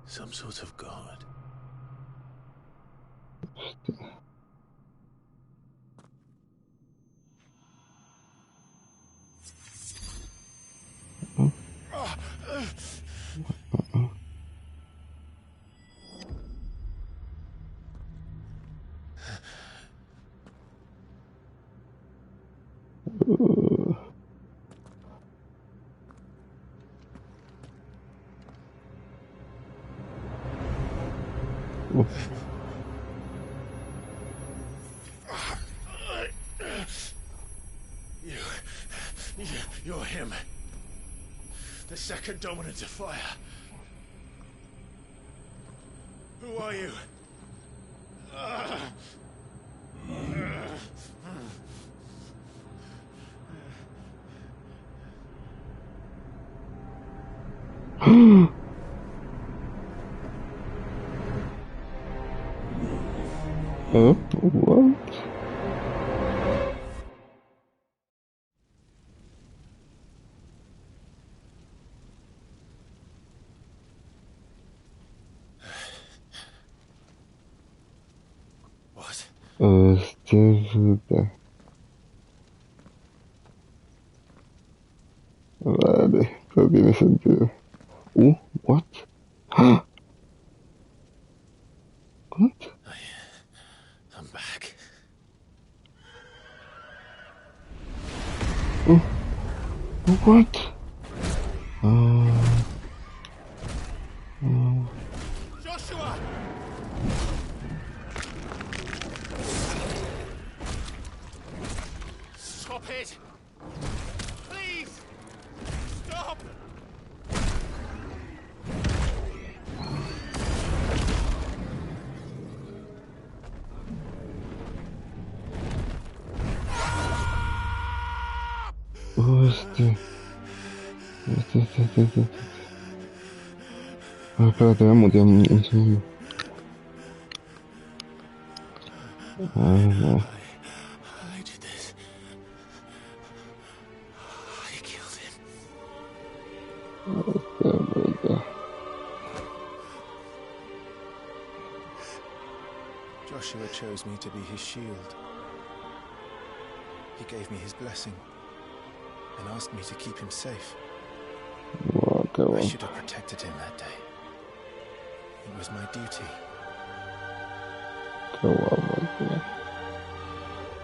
Some sort of god? You're him. The second dominant of fire. Who are you? What? What? Hostia puta. Vale, todo tiene sentido. What? What? I'm back. What? Joshua! Stop it! Please! Stop! Hostia. Hostia. Espera, te voy a mutear un segundo. No. I did this. I killed him. Joshua chose me to be his shield. He gave me his blessing and asked me to keep him safe. I should have protected him that day. It was my duty. Qué guapo, tío.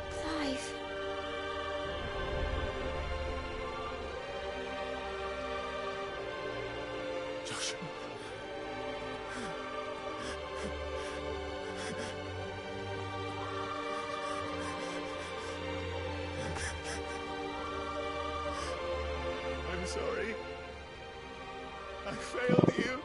Clive. Joshua. I'm sorry. I failed you.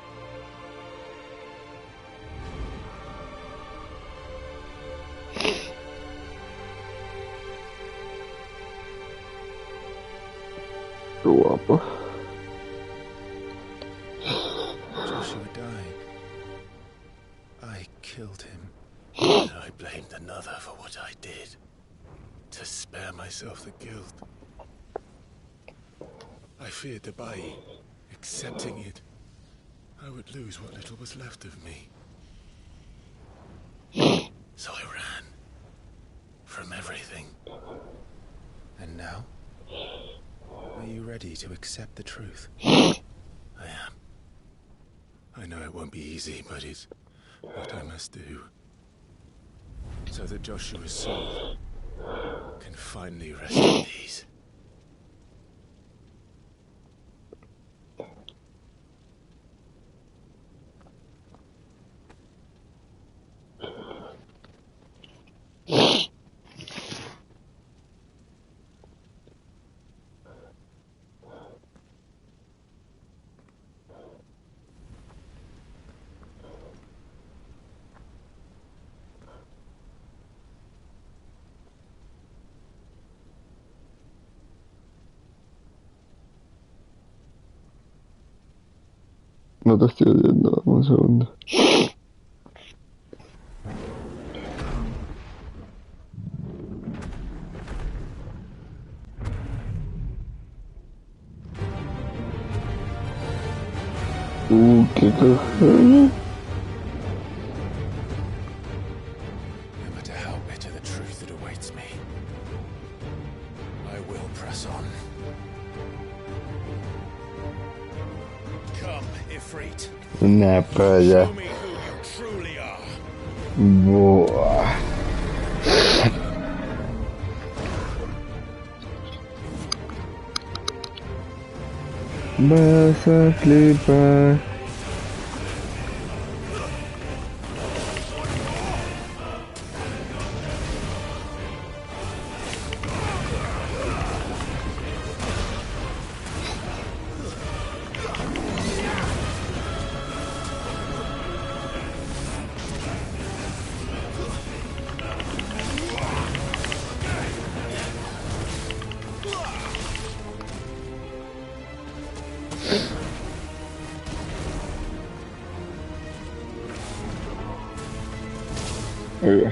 Qué guapo. Joshua died. I killed him. And I blamed another for what I did. To spare myself the guilt. I feared that by accepting it, I would lose what little was left of me. So I ran. From everything. And now? Are you ready to accept the truth? I am. I know it won't be easy, but it's what I must do. So that Joshua's soul can finally rest in peace. No te estoy oyendo, dame un segundo. Qué cojones. No matter how bitter the truth that awaits me, I will press on. Come, Ifrit. Una polla. Show me who you truly are. Buah. Vas a flipar. Ahí va.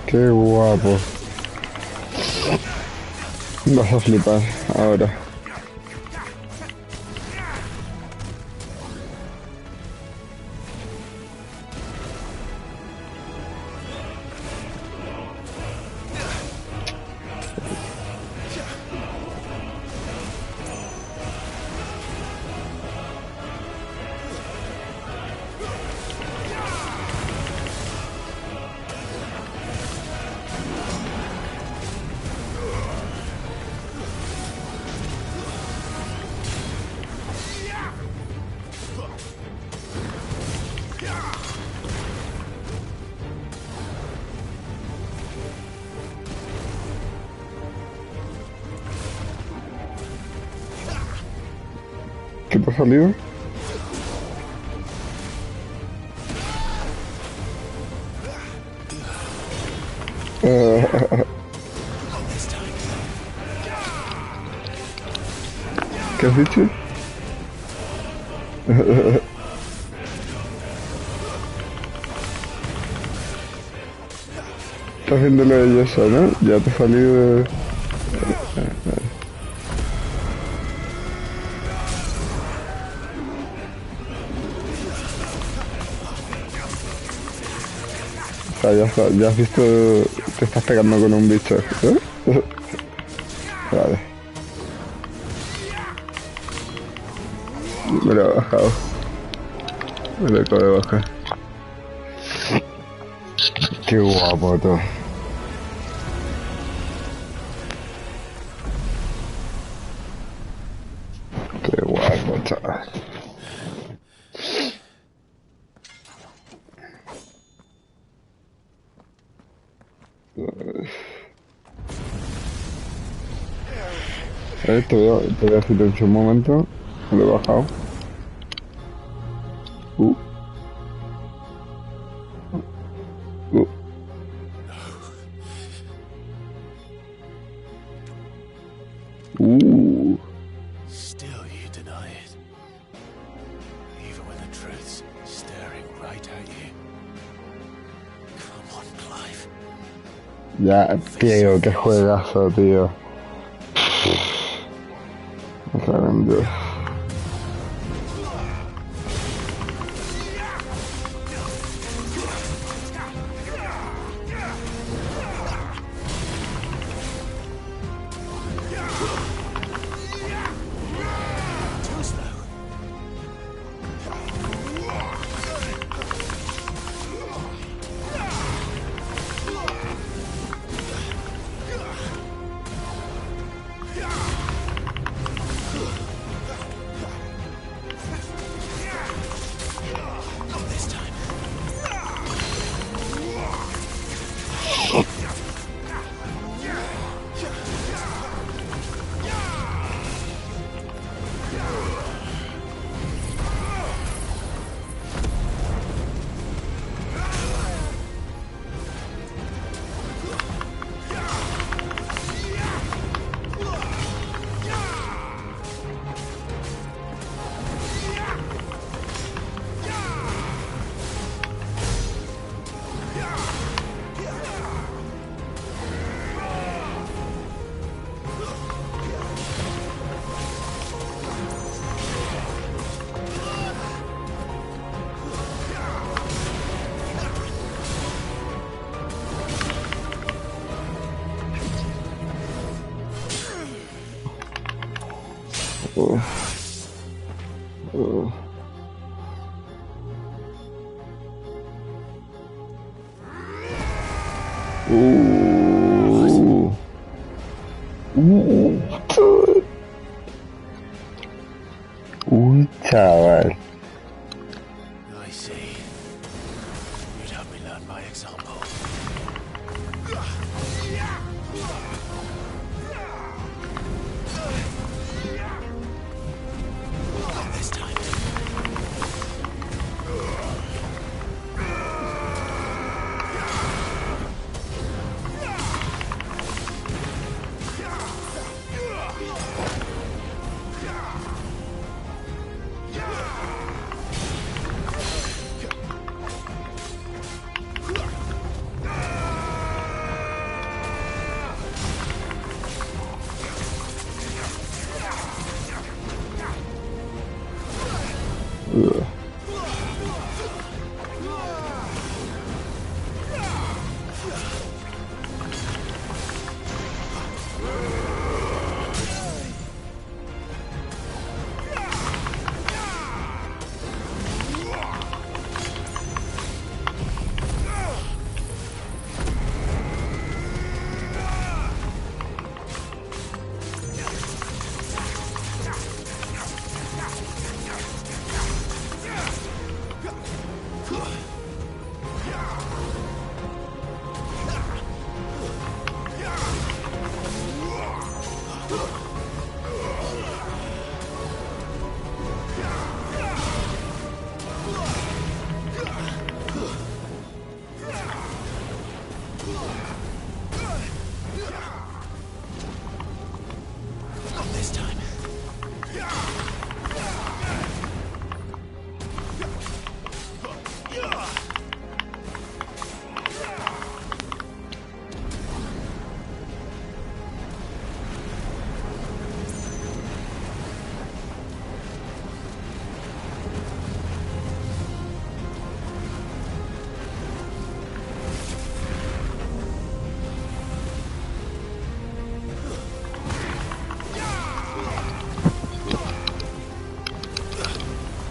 Qué guapo. Vas a flipar ahora. ¿Qué te ha salido? ¿Qué has dicho? Estás haciéndolo de eso, ¿no? Ya te ha salido... O sea, ya has visto... Te estás pegando con un bicho, ¿eh? Vale. Me lo he bajado. Me lo acabo de bajar. Qué guapo todo. Qué guapo, chaval. Te voy a silenciar un momento. Me lo he bajado. Uh. Still you deny it. Even when the truth's staring right at you. Come on, Clive. Ya, tío, qué juegazo, tío. Me cago en Dios. Chaval. I see. You'd have me learn by example. Not this time.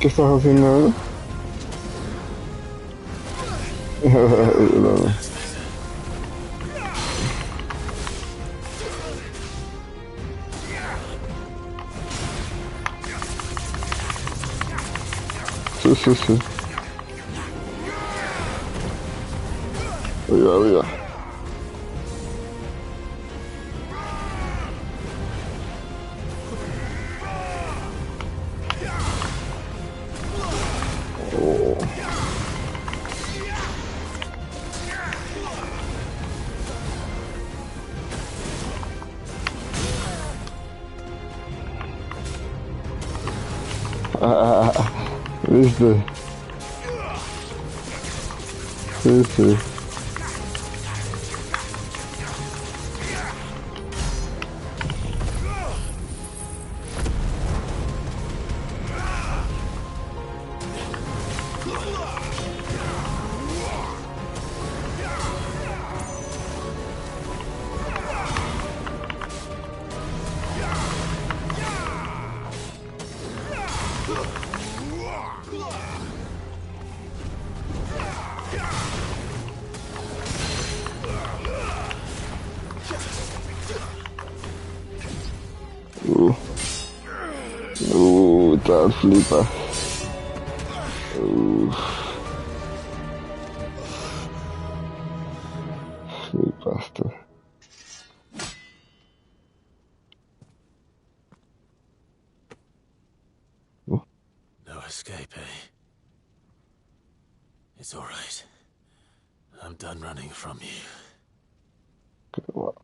¿Qué estás haciendo ahora? Sí, sí, sí. Oiga, oiga. ¿Viste? Sí, sí. Tal flipa. Flipaste. No escape, eh? It's all right. I'm done running from you. Qué guapo.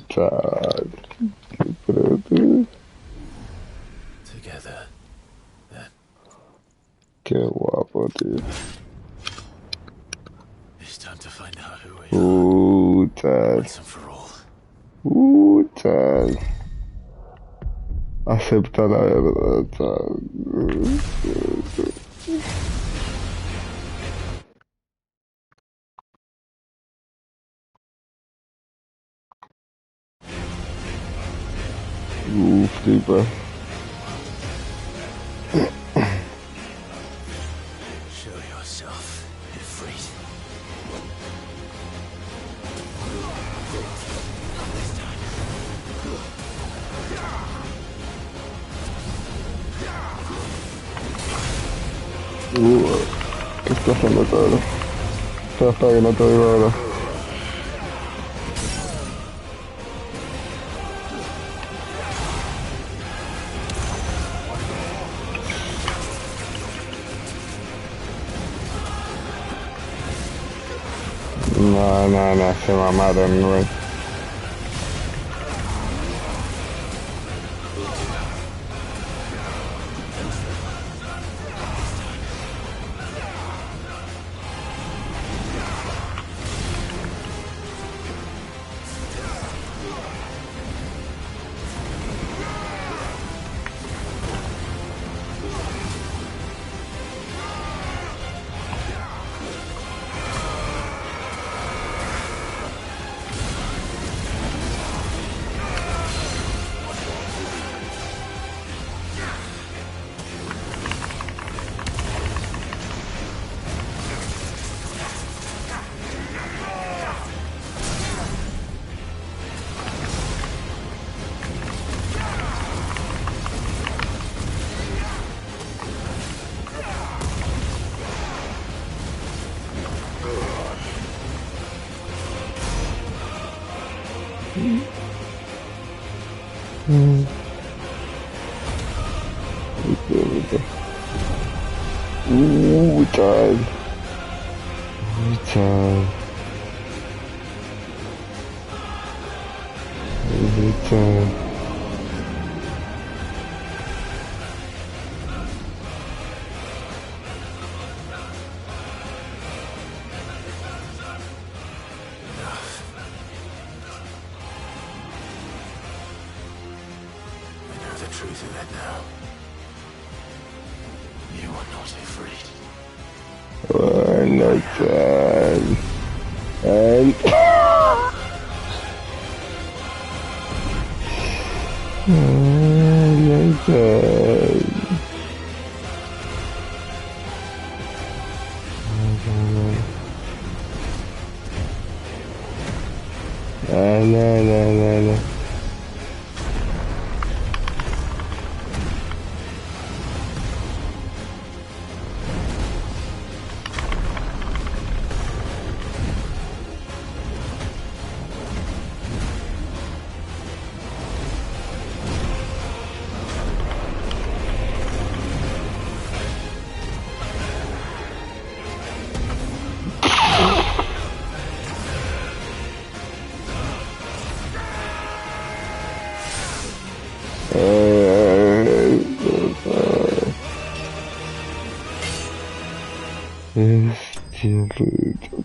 Tal. Qué pretty. Together, then. Qué guapo, tío. It's time to find out who we are. Tal. Once and for all. Tal. Acepta la verdad, tal. Flipa. Show yourself, Ifrit. This time. ¿Qué está haciendo todo? Espera, que no te oigo ahora. No, se mamaron, güey. Brutal. Brutal. Brutal. The truth of it now. You are not afraid. Oh, Nathan. And... Oh, Nathan. No. Este bruto.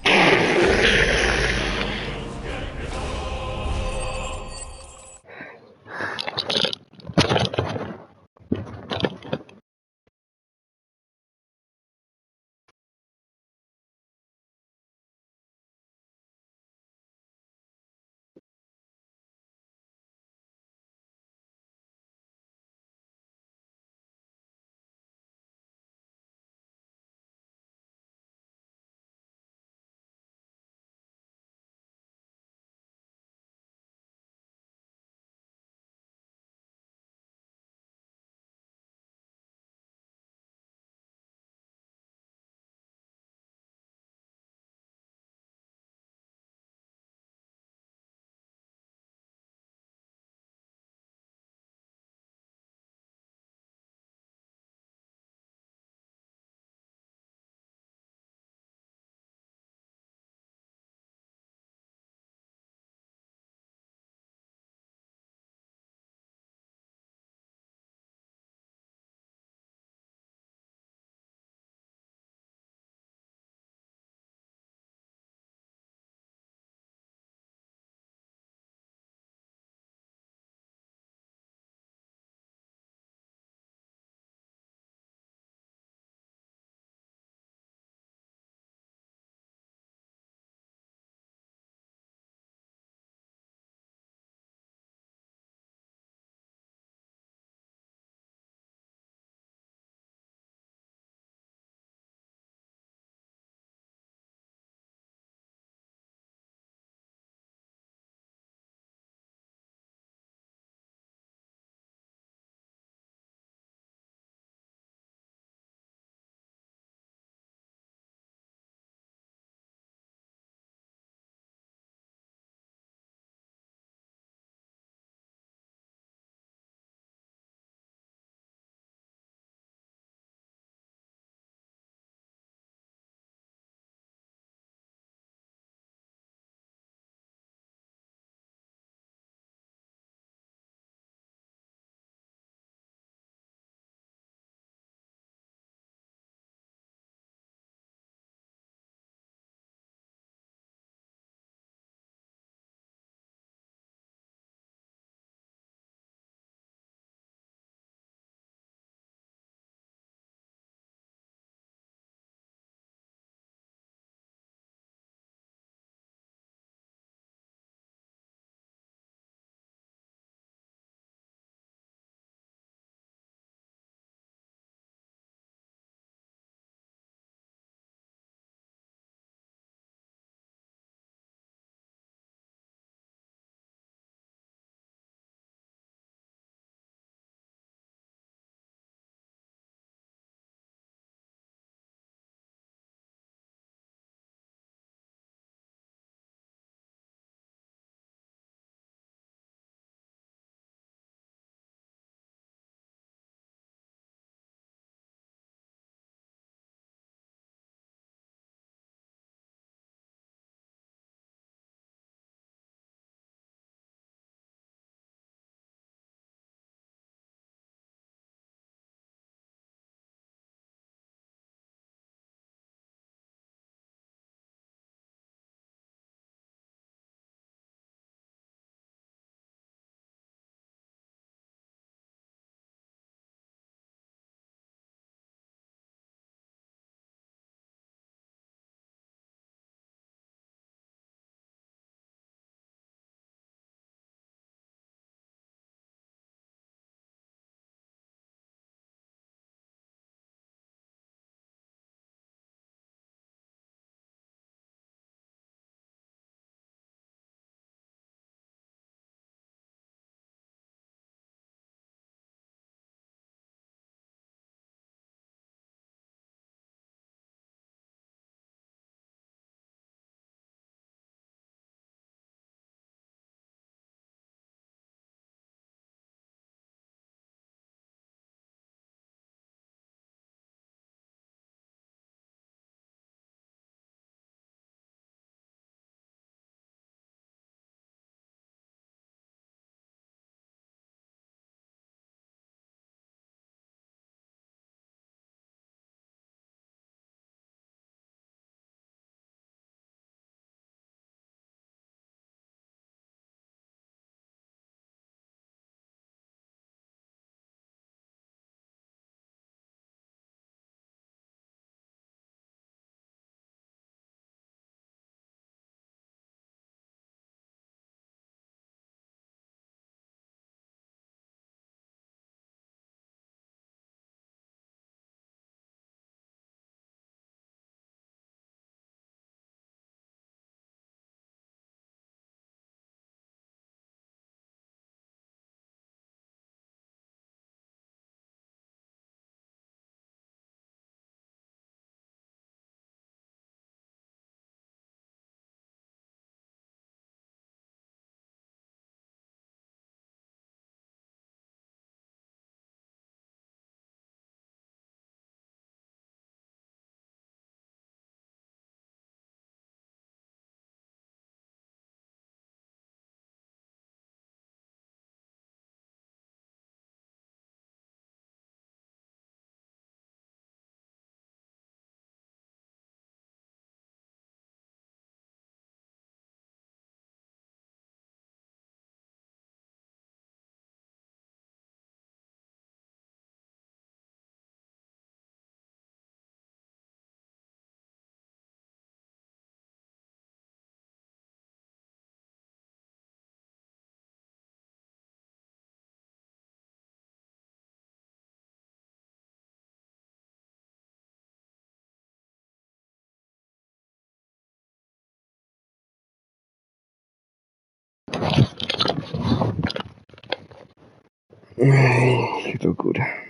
Ay, qué locura.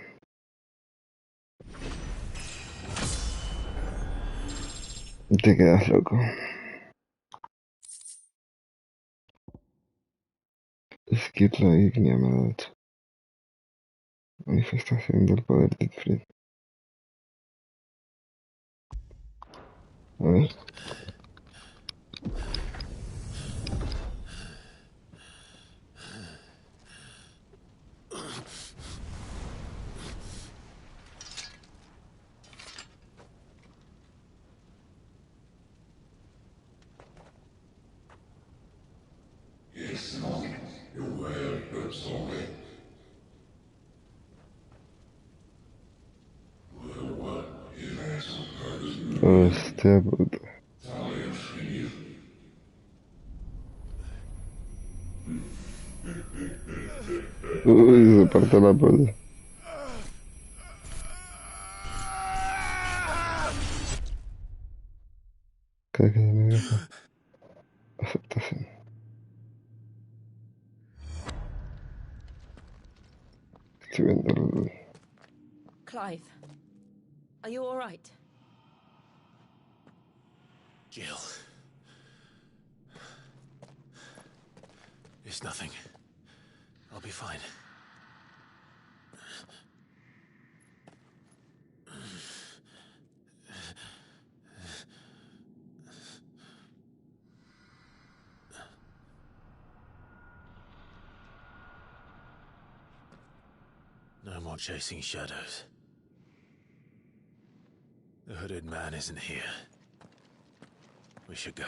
Te quedas loco. Esquirla ígnea me ha dicho. Manifestación del poder de Fred. A ver. Hostia puta. Uy, se parte la polla. Cada que me deja. Aceptación. Estoy viendo el... Clive, are you all right? Jill. It's nothing. I'll be fine. No more chasing shadows. The hooded man isn't here. We should go.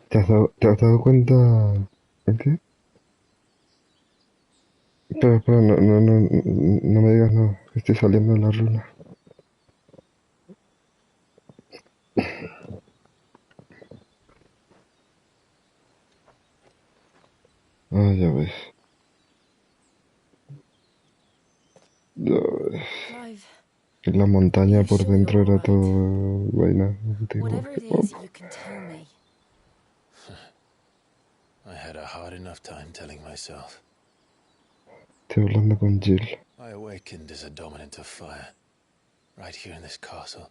¿Te has dado cuenta? ¿El qué? Espera, no me digas nada. Estoy saliendo de la runa. Ah, ya ves. Ya ves. Clive, En la montaña are you por sure dentro you're era all todo right? vaina antigua. Whatever it is, you can tell me. I had a hard enough time telling myself. Estoy hablando con Jill. I awakened as a dominant of fire, right here in this castle,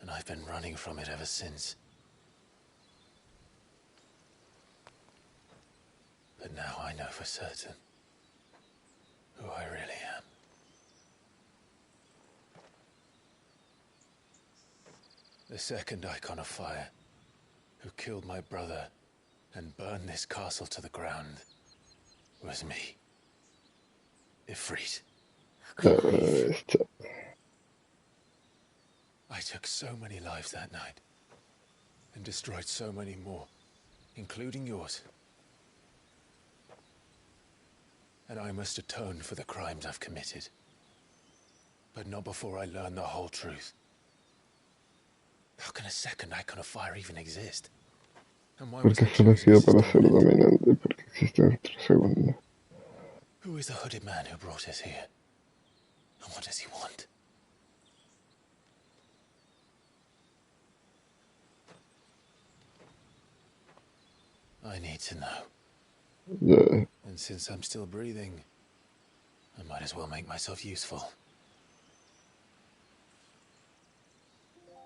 and I've been running from it ever since. But now I know for certain who I really am. The second icon of fire, who killed my brother and burned this castle to the ground, was me. Ifrit. I took so many lives that night, and destroyed so many more, including yours. And I must atone for the crimes I've committed. But not before I learn the whole truth. How can a second icon of fire even exist? And why was Porque I fue chosen elegido as his para ser dominant? dominante, porque existe otro segundo. Who is the hooded man who brought us here? And what does he want? I need to know. Yeah. And since I'm still breathing, I might as well make myself useful.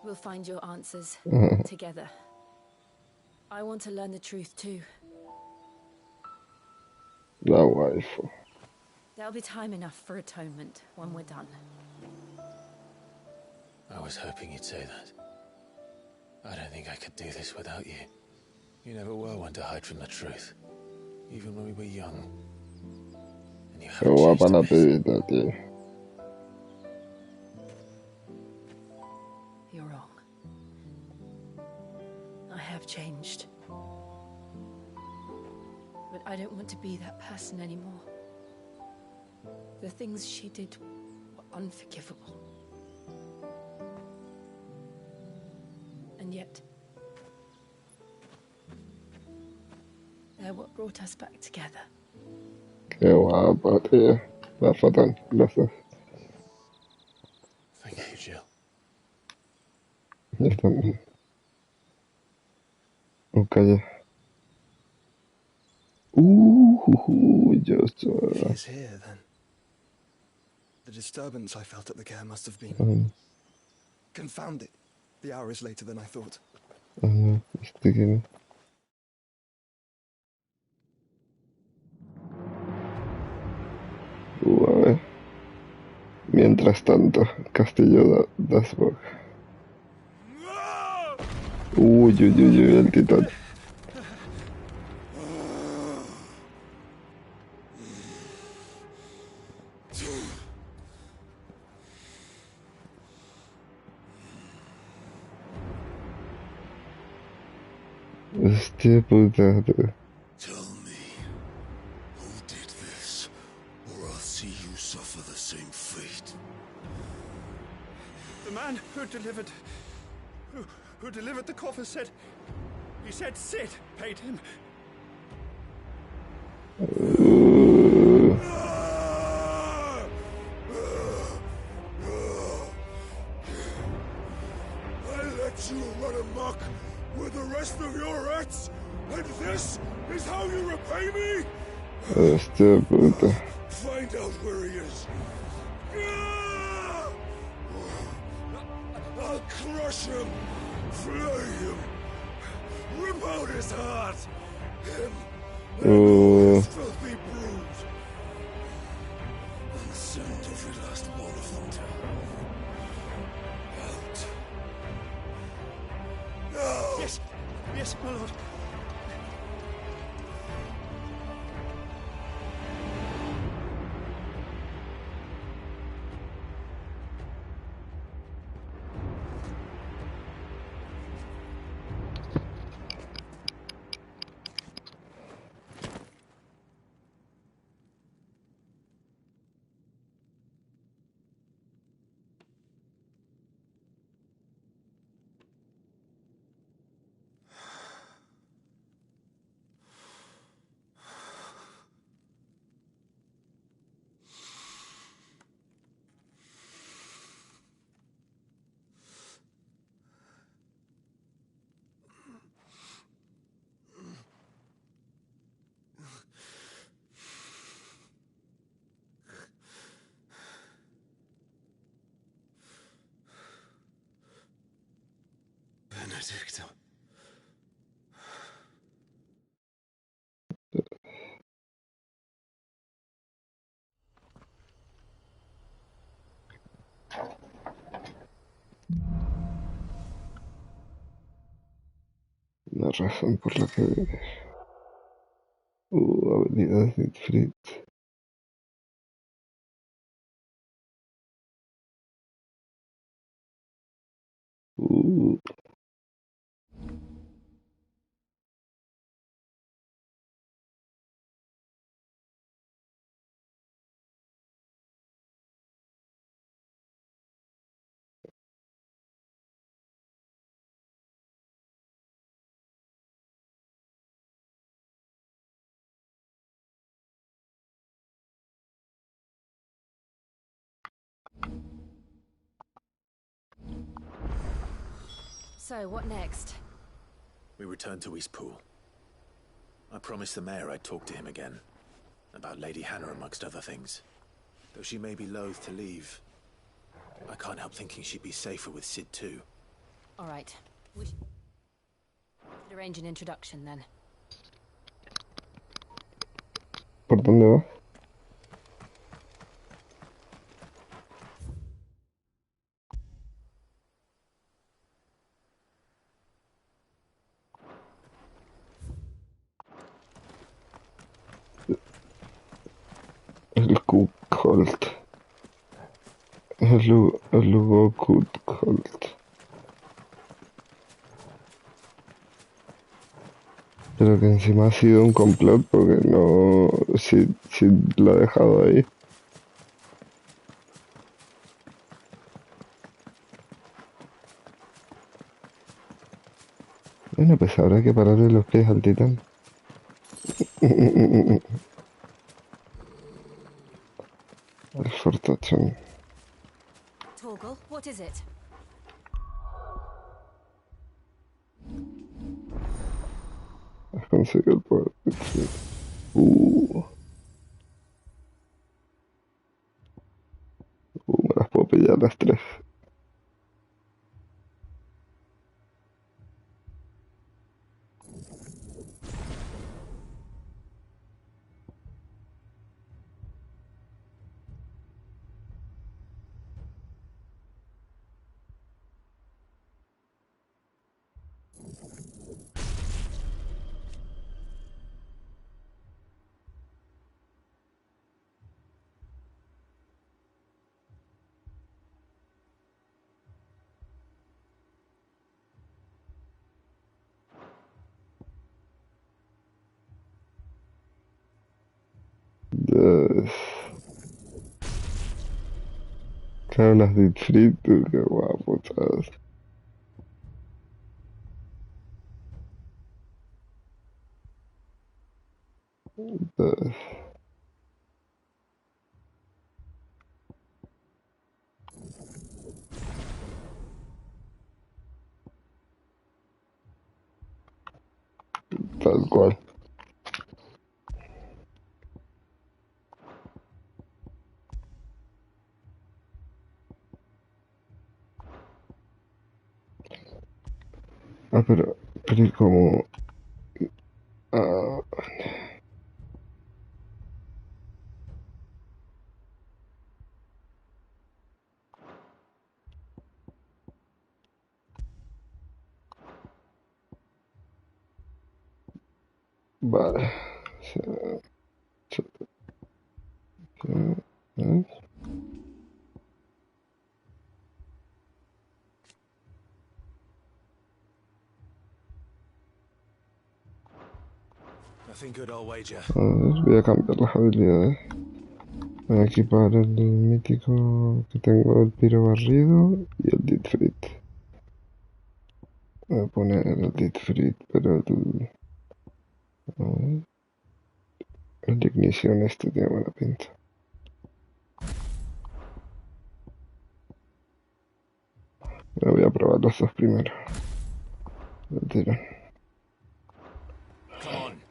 We'll find your answers together. I want to learn the truth too. La waifu. There'll be time enough for atonement when we're done. I was hoping you'd say that. I don't think I could do this without you. You never were one to hide from the truth, even when we were young. And you Qué haven't guapa changed la a bit. pibita, tío. You're wrong. I have changed. But I don't want to be that person anymore. The things she did were unforgivable. And yet, they're what brought us back together. Qué guapa, tío. Va fatal, los dos. Thank you, Jill. Yo también. Calla. Joshua. He is here, then. The disturbance I felt at the care must have been... Confounded. The hour is later than I thought. ¿Este quién es? A ver. Mientras tanto, Castillo Dasbog. El titán. Hostia puta. Tell me, who did this, or I'll see you suffer the same fate. The man who delivered the coffer said... He said Sid paid him. I let you run amok with the rest of your rats, and this is how you repay me? Hostia puta. Find out where he is. I'll crush him, flay him, rip out his heart, him and his filthy brood, and send every last one of them to out. No! Yes, my lord. Benedicta. Una razón por la que vivir. Habilidades de Fritz. So, what next? We return to Eastpool. I promised the mayor I'd talk to him again. About Lady Hannah, amongst other things. Though she may be loath to leave, I can't help thinking she'd be safer with Sid too. All right. We should arrange an introduction then. ¿Por dónde vas? El Colt. El Lugo Colt. Pero que encima ha sido un complot porque no... Si lo ha dejado ahí. Bueno, pues habrá que pararle los pies al titán. El fortachón. Torgal, what is it? Has conseguido el poder. Me las puedo pillar las tres. Yes. Claro, las de frito, qué guapo, ¿sabes? Yes. Tal cual. Ah, pero ¿y cómo? Ah, vale. Se- ¿eh? Nothing good, I'll wager. A ver, voy a cambiar las habilidades. Voy a equipar el mítico que tengo, el piro barrido y el Ditfrit. Voy a poner el Ditfrit, pero a ver, el de ignición este tiene buena pinta. Pero voy a probar los dos primero. Lo tiro. Come on.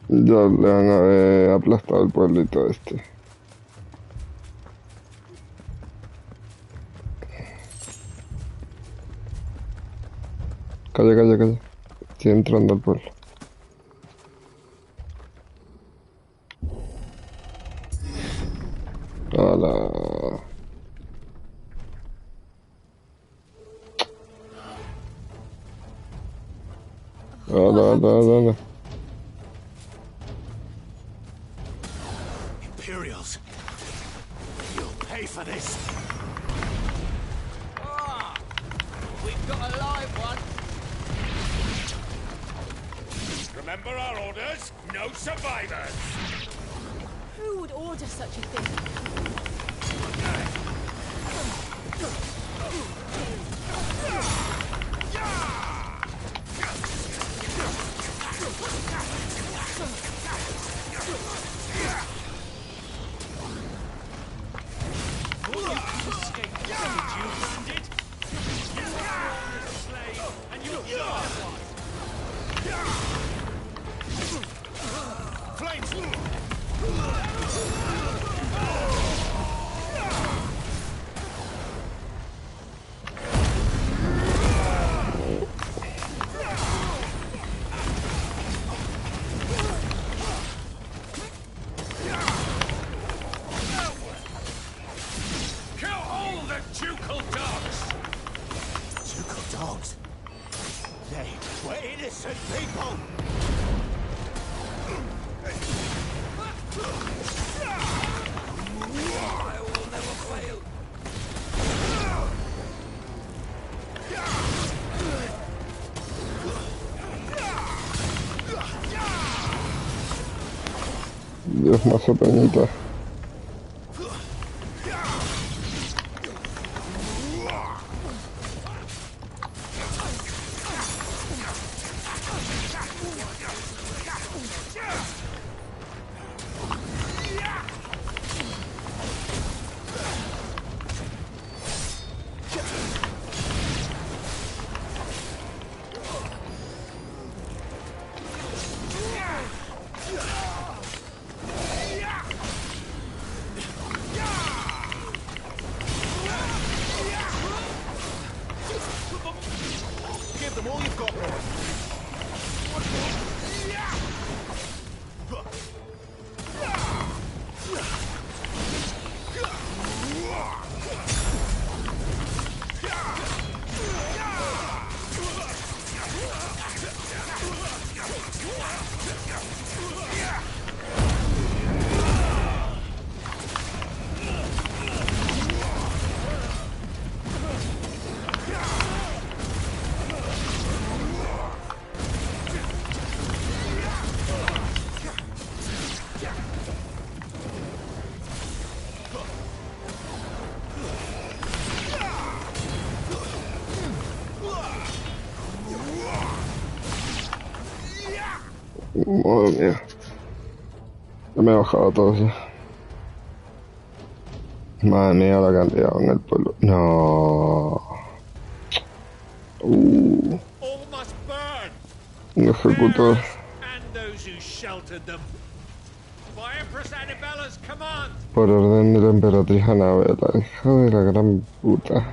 Ya le van a haber aplastado el pueblito este. Calla, calla, calla. Estoy entrando al pueblo. ¡Hala! ¡Hala, hala, hala! Imperials. You'll pay for this. Ah, we've got a live one. Remember our orders? No survivors. Who would order such a thing? Dios, mazo peñita. Give them all you've got, boy. Madre mía. Ya me he bajado todo ya. Madre mía la que han liado en el pueblo. No. All must burn. Un ejecutor. And those who sheltered them. By Empress Annabella's command. Por orden de la emperatriz Anabela, hija de la gran puta.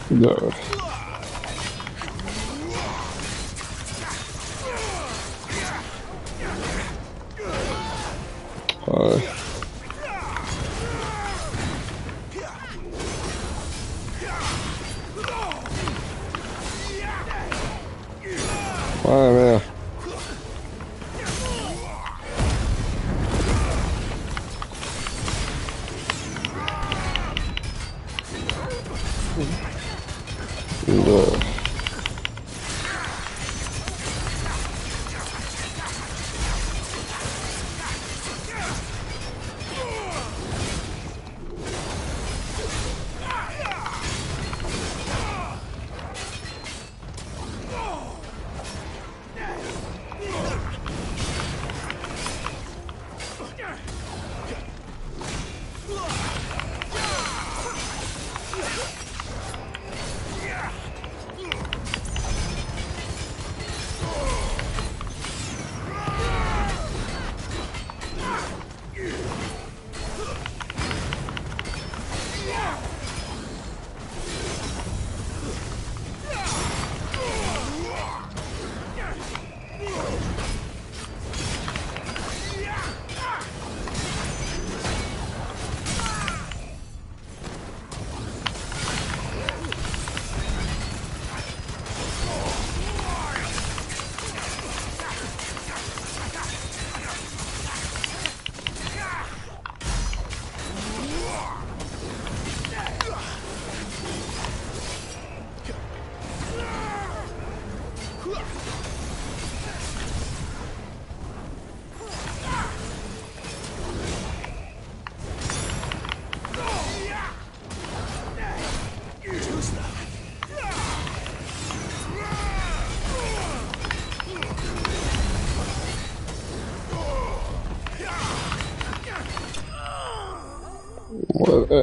Ya ves. Joder. Madre mía. No.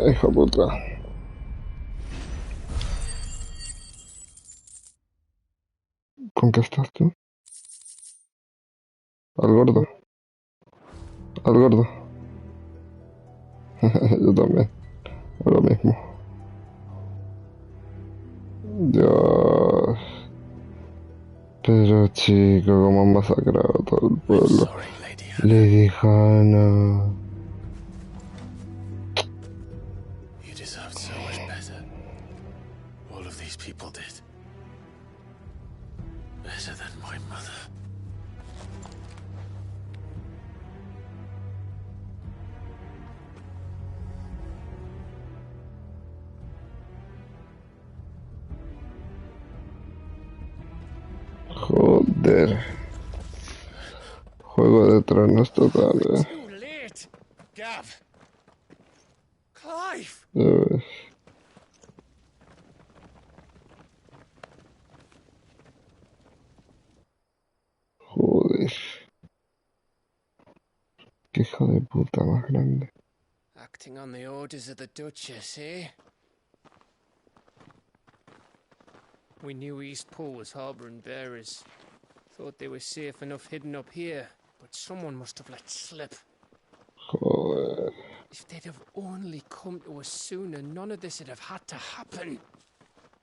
Hijo de puta. ¿Con qué estás tú? Al gordo. Al gordo. Yo también. Lo mismo. Dios. Pero chico, cómo han masacrado todo el pueblo. Lady Hannah. You deserved so much better. All of these people did. Better than my mother. Joder. Juego de Tronos total, Too late. Gav! Clive! Ya ves. Joder. Qué hijo de puta más grande. Acting on the orders of the Duchess, eh? We knew Eastpool was harbouring bearers. Thought they were safe enough hidden up here, but someone must have let slip. Joder. If they'd have only come to us sooner, none of this would have had to happen.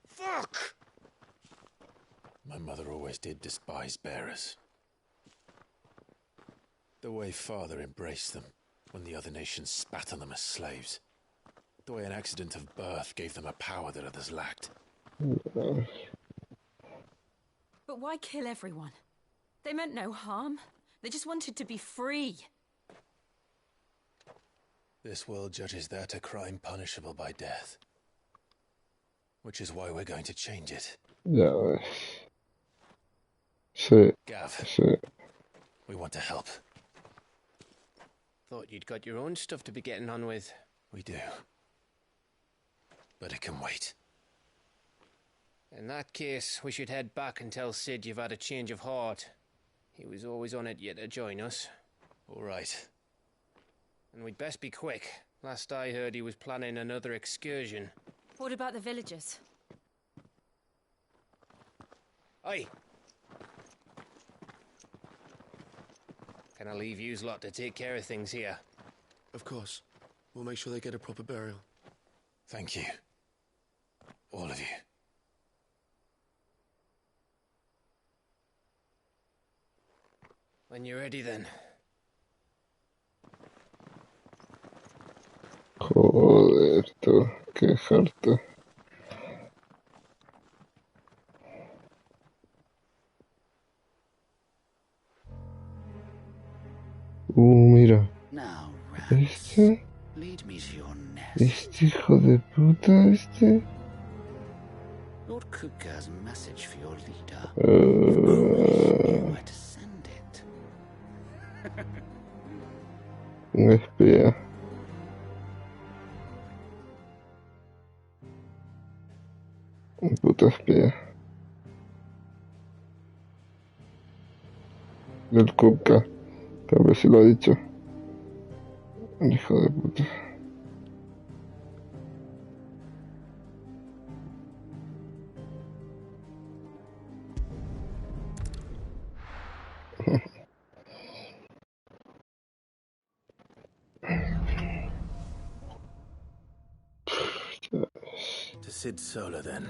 Fuck! My mother always did despise bearers. The way Father embraced them when the other nations spat on them as slaves. The way an accident of birth gave them a power that others lacked. But why kill everyone? They meant no harm. They just wanted to be free. This world judges that a crime punishable by death. Which is why we're going to change it. Ya ves. Sí. Gav, Sí. we want to help. Thought you'd got your own stuff to be getting on with. We do. But it can wait. In that case, we should head back and tell Sid you've had a change of heart. He was always on it yet to join us. All right. And we'd best be quick. Last I heard, he was planning another excursion. What about the villagers? Aye. Can I leave yous lot to take care of things here? Of course. We'll make sure they get a proper burial. Thank you. All of you. When you're ready, then. Joder, tú. Qué harto. Mira. Now, Este. lead me to your nest. Este hijo de puta, este. Lord Kupka has a message for your leader. You always knew where to send it. Un espía. Un puto espía. Del Kupka. Tal vez si lo ha dicho. Un hijo de puta. To Sid Solar, then.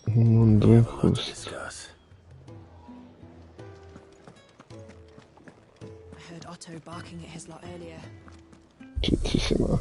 Un mundo We have a lot to injusto. discuss. I heard Otto barking at his lot earlier. Muchísimo.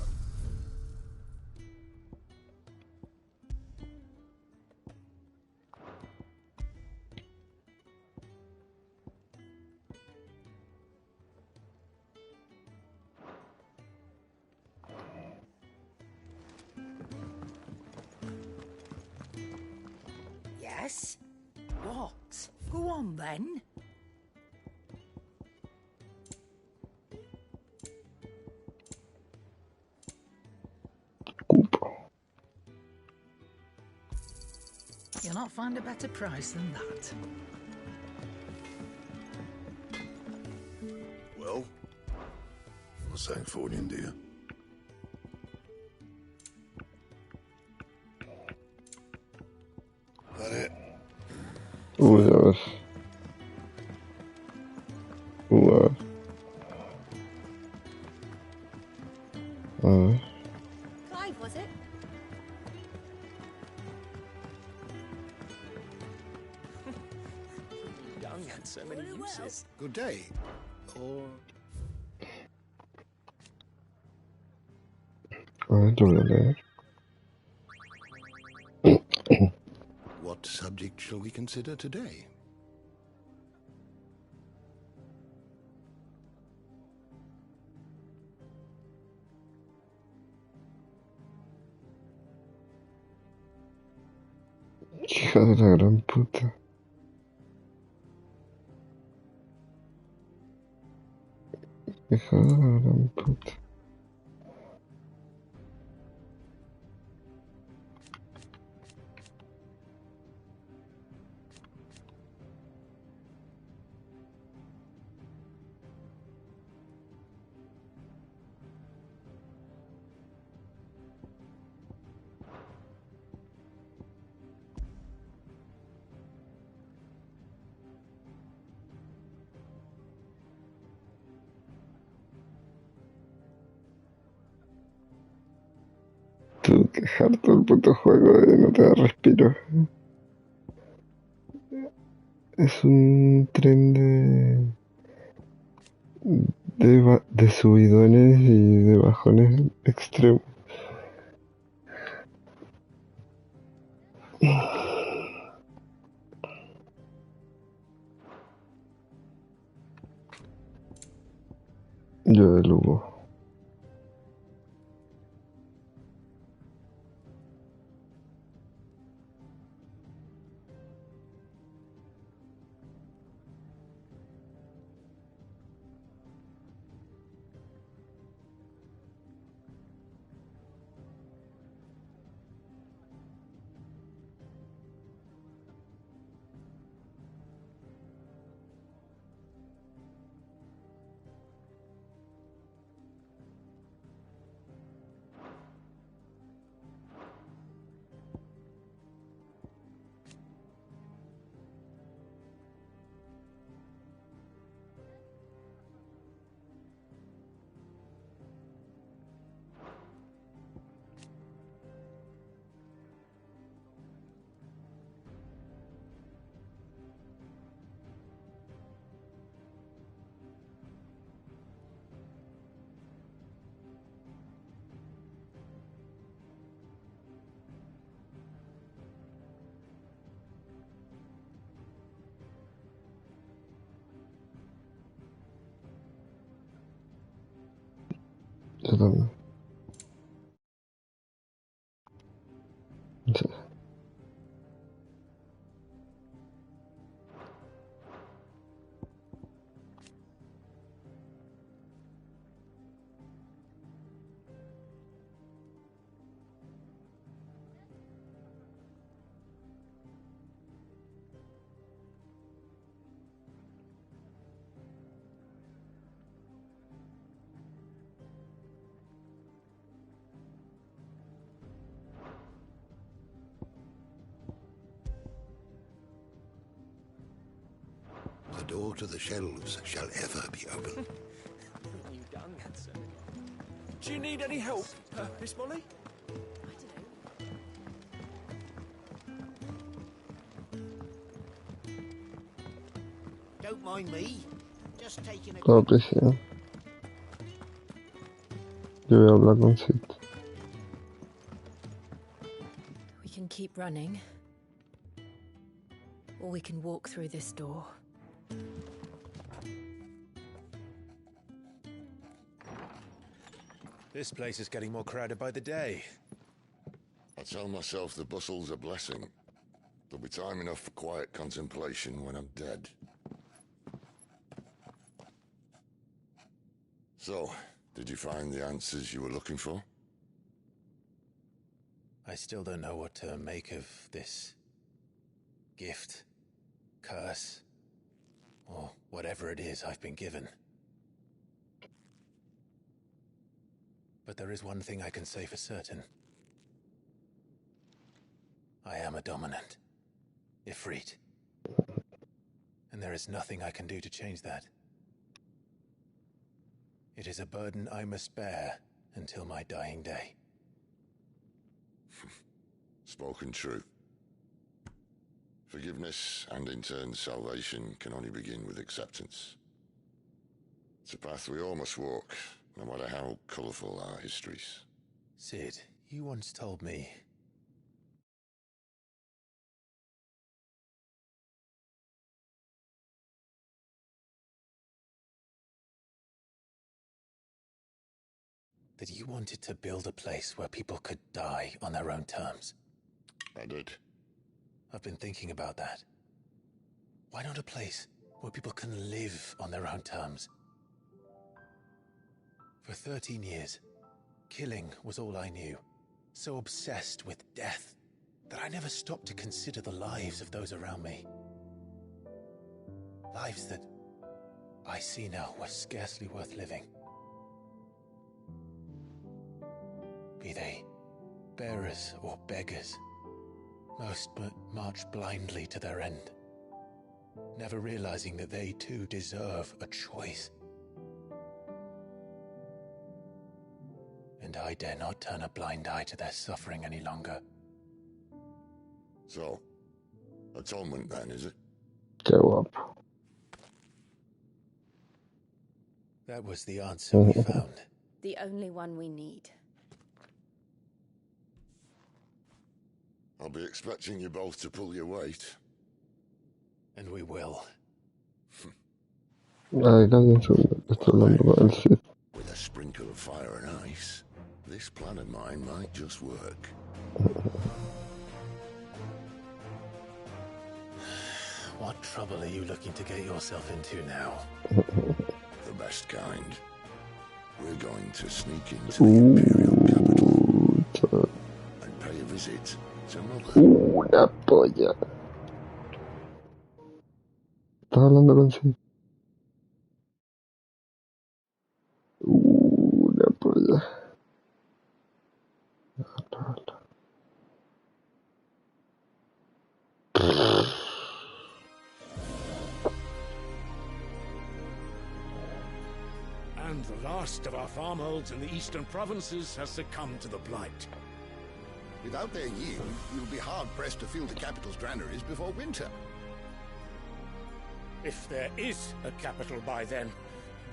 Yes? What? Go on then. You'll not find a better price than that. Well, what's that for you, dear? That it? Ya ves. A ver. A ver. Clive, was it? Young and so many uses. Good day. Or A ver, lo voy a leer. what subject shall we consider today? Hija de la gran puta. Hija de la gran puta. Tuve que dejar todo el puto juego y no te da respiro. Es un tren de subidones y de bajones extremos. Yo de Lugo. Yo también. Sí. The door to the shelves shall ever be open. You done that, sir? Do you need any help, Miss Molly? Don't mind me. Just taking a... Todo aprecio. Yo voy a hablar con Sid. We can keep running. Or we can walk through this door. This place is getting more crowded by the day. I tell myself the bustle's a blessing. There'll be time enough for quiet contemplation when I'm dead. So, did you find the answers you were looking for? I still don't know what to make of this gift, curse, or whatever it is I've been given. But there is one thing I can say for certain. I am a dominant, Ifrit. And there is nothing I can do to change that. It is a burden I must bear until my dying day. Spoken true. Forgiveness and in turn salvation can only begin with acceptance. It's a path we all must walk, no matter how colourful our histories. Sid, you once told me that you wanted to build a place where people could die on their own terms. I did. I've been thinking about that. Why not a place where people can live on their own terms? For 13 years, killing was all I knew. So obsessed with death that I never stopped to consider the lives of those around me. Lives that I see now were scarcely worth living. Be they bearers or beggars, most but march blindly to their end, never realizing that they too deserve a choice. and I dare not turn a blind eye to their suffering any longer. So, atonement then, is it? Qué guapo. That was the answer we found. The only one we need. I'll be expecting you both to pull your weight. And we will. Ay, cállense, estoy hablando con el Cid. With a sprinkle of fire and ice, this plan of mine might just work. What trouble are you looking to get yourself into now? The best kind. We're going to sneak into the Imperial capital and pay a visit to Mother. Una polla. ¿Estás hablando con Cid? Una polla. And the last of our farmholds in the eastern provinces has succumbed to the blight. Without their yield, you'll be hard-pressed to fill the capital's granaries before winter. If there is a capital by then,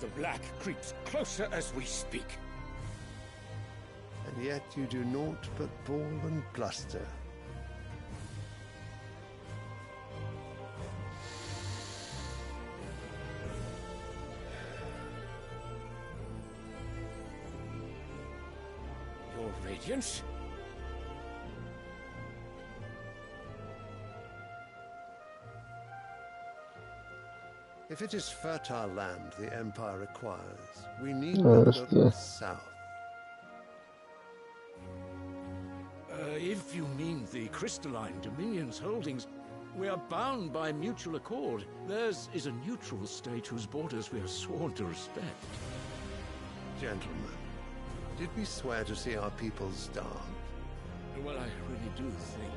the black creeps closer as we speak. And yet you do naught but bawl and bluster. Your Radiance? If it is fertile land the Empire requires, we need but look south. If you mean the crystalline Dominion's holdings, we are bound by mutual accord. Theirs is a neutral state whose borders we are sworn to respect. Gentlemen, did we swear to see our people starve? Well, I really do think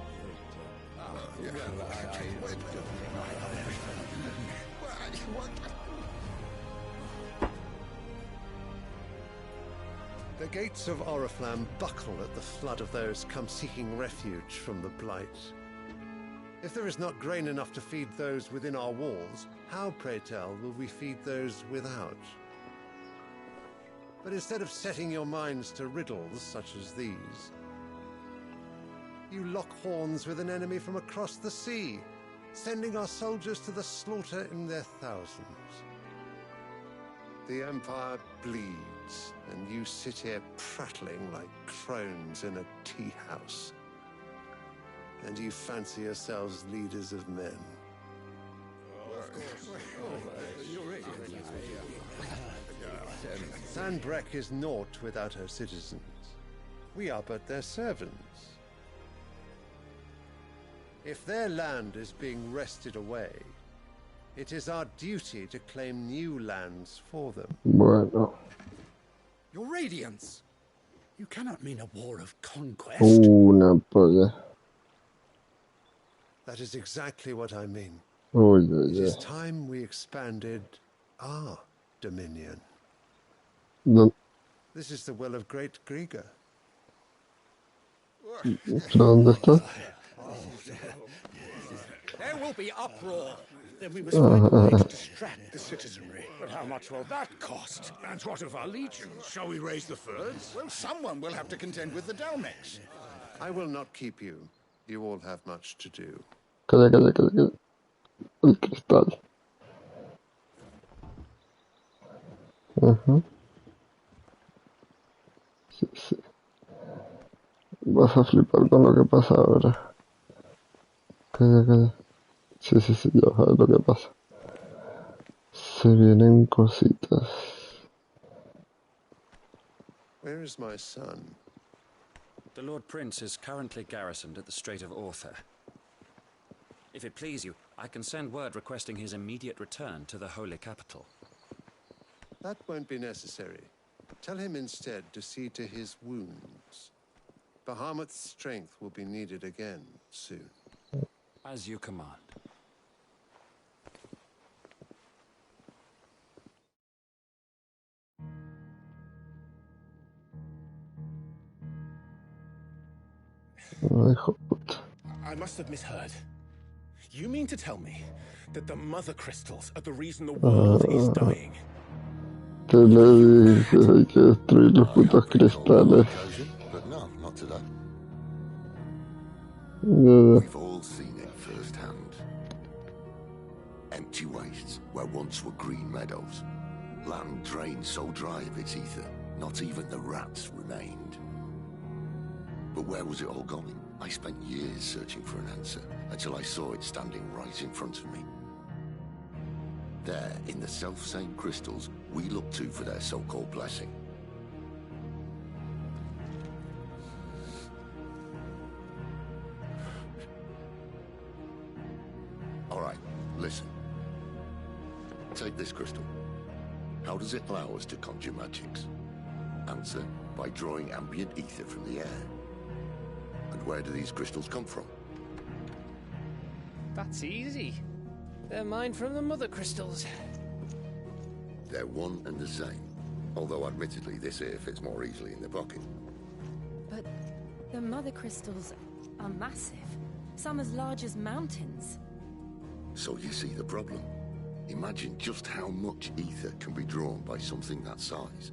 The gates of Oriflamme buckle at the flood of those come seeking refuge from the blight. If there is not grain enough to feed those within our walls, how, pray tell, will we feed those without? But instead of setting your minds to riddles such as these, you lock horns with an enemy from across the sea, sending our soldiers to the slaughter in their thousands. The Empire bleeds, and you sit here prattling like crones in a tea house. And you fancy yourselves leaders of men. Sanbreque is naught without her citizens. We are but their servants. If their land is being wrested away, it is our duty to claim new lands for them. Bueno. Your Radiance! You cannot mean a war of conquest. Una polla. That is exactly what I mean. Oh, It is time we expanded our dominion. No. This is the will of great Grieger. ¿Dónde está? There will be uproar. Then we must find a way to distract the citizenry. But how much will that cost? And what of our legions? Shall we raise the furs? Well, someone will have to contend with the Dalmex. I will not keep you. You all have much to do. Calla, calla, calla, calla. El cristal. Ajá. Sí, sí. Vas a flipar con lo que pasa ahora. Calla, calla. Sí, sí, sí, ya sabes lo que pasa. Se vienen cositas. Where is my son? The Lord Prince is currently garrisoned at the Strait of Author. If it please you, I can send word requesting his immediate return to the Holy Capital. That won't be necessary. Tell him instead to see to his wounds. Bahamut's strength will be needed again soon. As you command. Ay, hijo de puta. I must have misheard. You mean to tell me that the mother crystals are the reason the world is dying? Te le dije, hay que destruir los putos cristales. But no, not today. Yeah. We've all seen it firsthand. Empty wastes where once were green meadows. Land drained so dry of its ether, not even the rats remained. But where was it all going? I spent years searching for an answer, until I saw it standing right in front of me. There, in the self-same crystals we look to for their so-called blessing. All right, listen. Take this crystal. How does it allow us to conjure magics? Answer, by drawing ambient ether from the air. And where do these crystals come from? That's easy. They're mined from the mother crystals. They're one and the same. Although admittedly this here fits more easily in the pocket. But the mother crystals are massive. Some as large as mountains. So you see the problem. Imagine just how much ether can be drawn by something that size.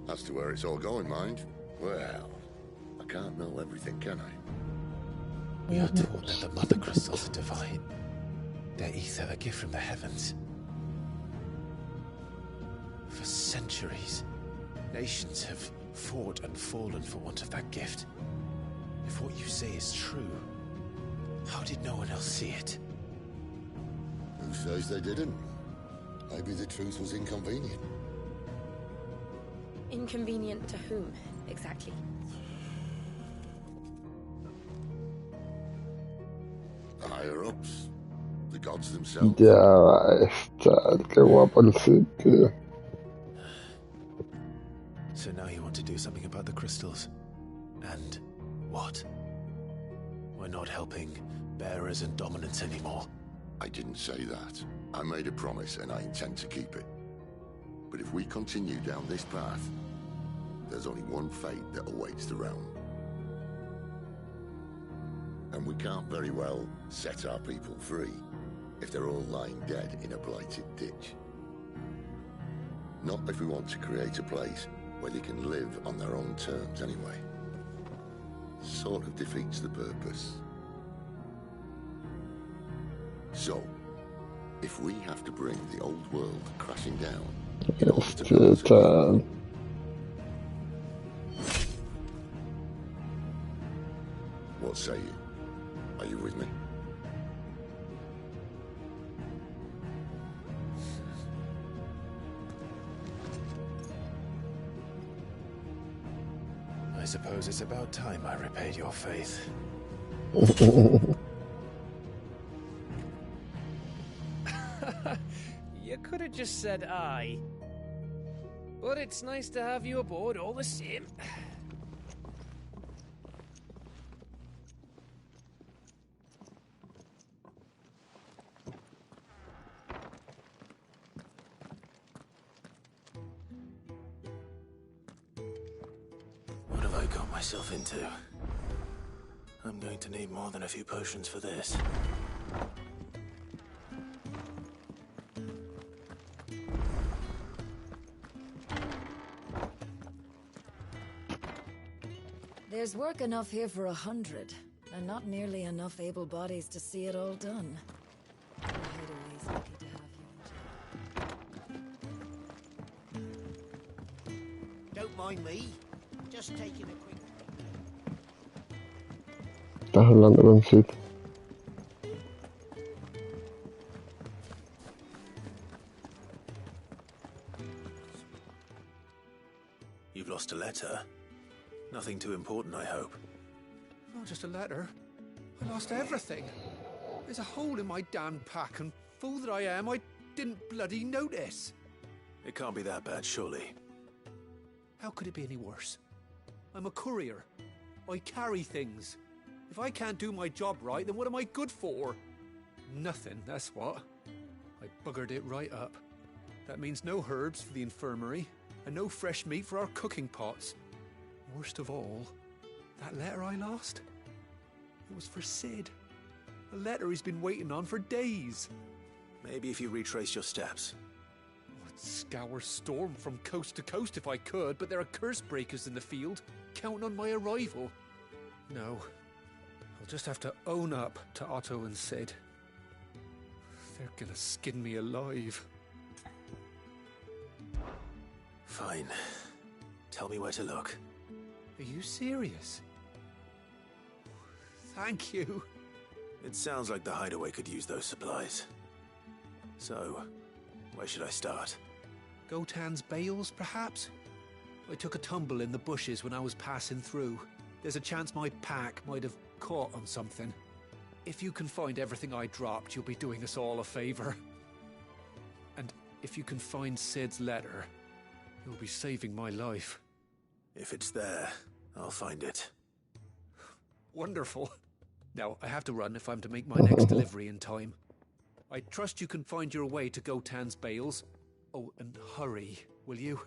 As to where it's all going, mind, well, I can't know everything, can I? We are taught that the mother crystals are divine. Their ether a gift from the heavens. For centuries, nations have fought and fallen for want of that gift. If what you say is true, how did no one else see it? Who says they didn't? Maybe the truth was inconvenient. Inconvenient to whom, exactly? The higher-ups. The gods themselves. Ya va a estar, qué guapo el sitio. So now you want to do something about the crystals. And what? We're not helping bearers and dominants anymore. I didn't say that. I made a promise and I intend to keep it. But if we continue down this path, there's only one fate that awaits the realm. And we can't very well set our people free if they're all lying dead in a blighted ditch. Not if we want to create a place where they can live on their own terms anyway. Sort of defeats the purpose. So, if we have to bring the old world crashing down in order to build us a new one, what say you? Are you with me? I suppose it's about time I repaid your faith. You could have just said aye. But it's nice to have you aboard all the same. What have I got myself into? I'm going to need more than a few potions for this. There's work enough here for 100, and not nearly enough able bodies to see it all done. The Hideaway's lucky to have you in jail. Don't mind me. Just taking a quick... Estás hablando con Sid. You've lost a letter. Nothing too important, I hope. Not just a letter. I lost everything. There's a hole in my damn pack, and fool that I am, I didn't bloody notice. It can't be that bad, surely. How could it be any worse? I'm a courier. I carry things. If I can't do my job right, then what am I good for? Nothing, that's what. I buggered it right up. That means no herbs for the infirmary, and no fresh meat for our cooking pots. Worst of all, That letter I lost? It was for Sid. A letter he's been waiting on for days. Maybe if you retrace your steps. I'd scour Storm from coast to coast if I could, but there are curse breakers in the field, counting on my arrival. No. I'll just have to own up to Otto and Sid. They're gonna skin me alive. Fine. Tell me where to look. Are you serious? Thank you. It sounds like the hideaway could use those supplies. So, where should I start? Gotan's bales, perhaps? I took a tumble in the bushes when I was passing through. There's a chance my pack might have caught on something. If you can find everything I dropped, you'll be doing us all a favor. And if you can find Sid's letter, you'll be saving my life. If it's there, I'll find it. Wonderful. Now, I have to run if I'm to make my next delivery in time. I trust you can find your way to Gotan's bales. Oh, and hurry, will you?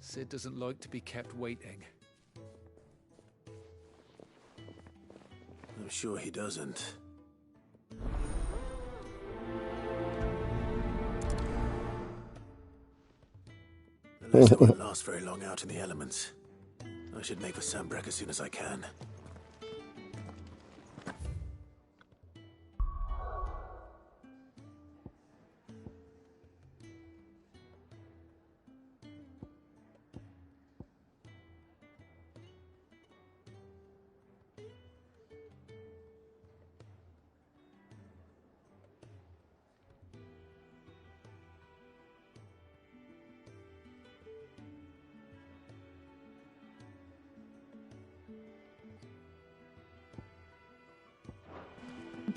Sid doesn't like to be kept waiting. I'm sure he doesn't. The letter won't last very long out in the elements. I should make for Sambrek as soon as I can.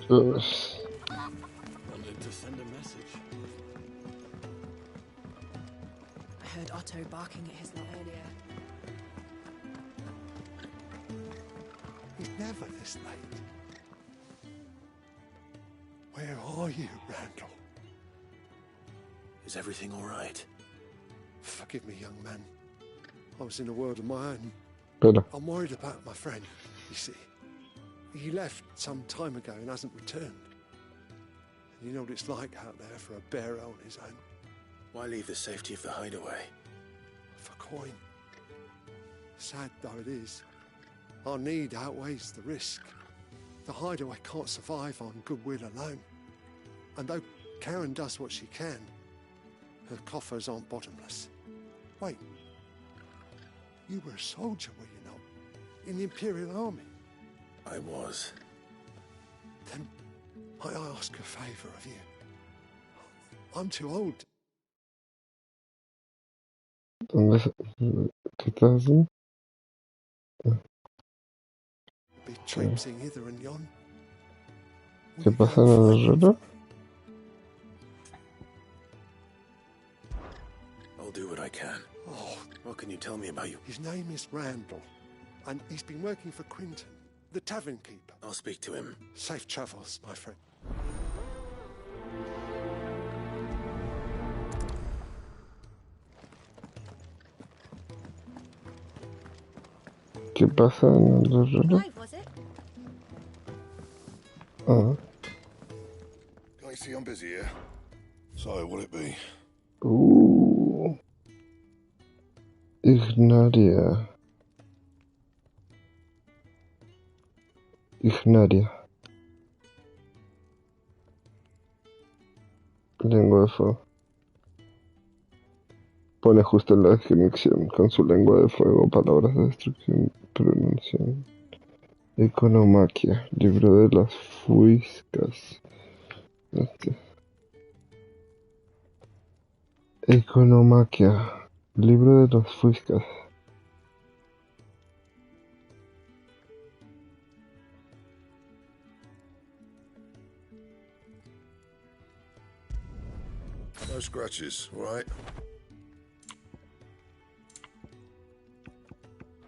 Ugh. Wanted to send a message. I heard Otto barking at his lot earlier. He's never this late. Where are you, Randall? Is everything all right? Forgive me, young man. I was in a world of my own. Pero. I'm worried about my friend, you see. He left some time ago and hasn't returned. And you know what it's like out there for a bearer on his own. Why leave the safety of the hideaway? For coin. Sad though it is, our need outweighs the risk. The hideaway can't survive on goodwill alone. And though Karen does what she can, her coffers aren't bottomless. Wait. You were a soldier, were you not? In the Imperial Army? I was. Then I ask a favour of you. I'm too old. ¿Qué estás haciendo? Be traipsing hither and yon. ¿Qué pasa en el reloj? I'll do what I can. Oh, what can you tell me about you? His name is Randall, and he's been working for Quinton, the tavern keeper. I'll speak to him. Safe travels, my friend. ¿Qué pasa en el reloj? Ah. Can't you see I'm busy here? So, what'll it be? Ignaria. Lengua de fuego. Pone justo en la descripción, con su lengua de fuego, palabras de destrucción, pronunciación. Economaquia, libro de las fuiscas. Economaquia, libro de las fuiscas. No scratches, all right?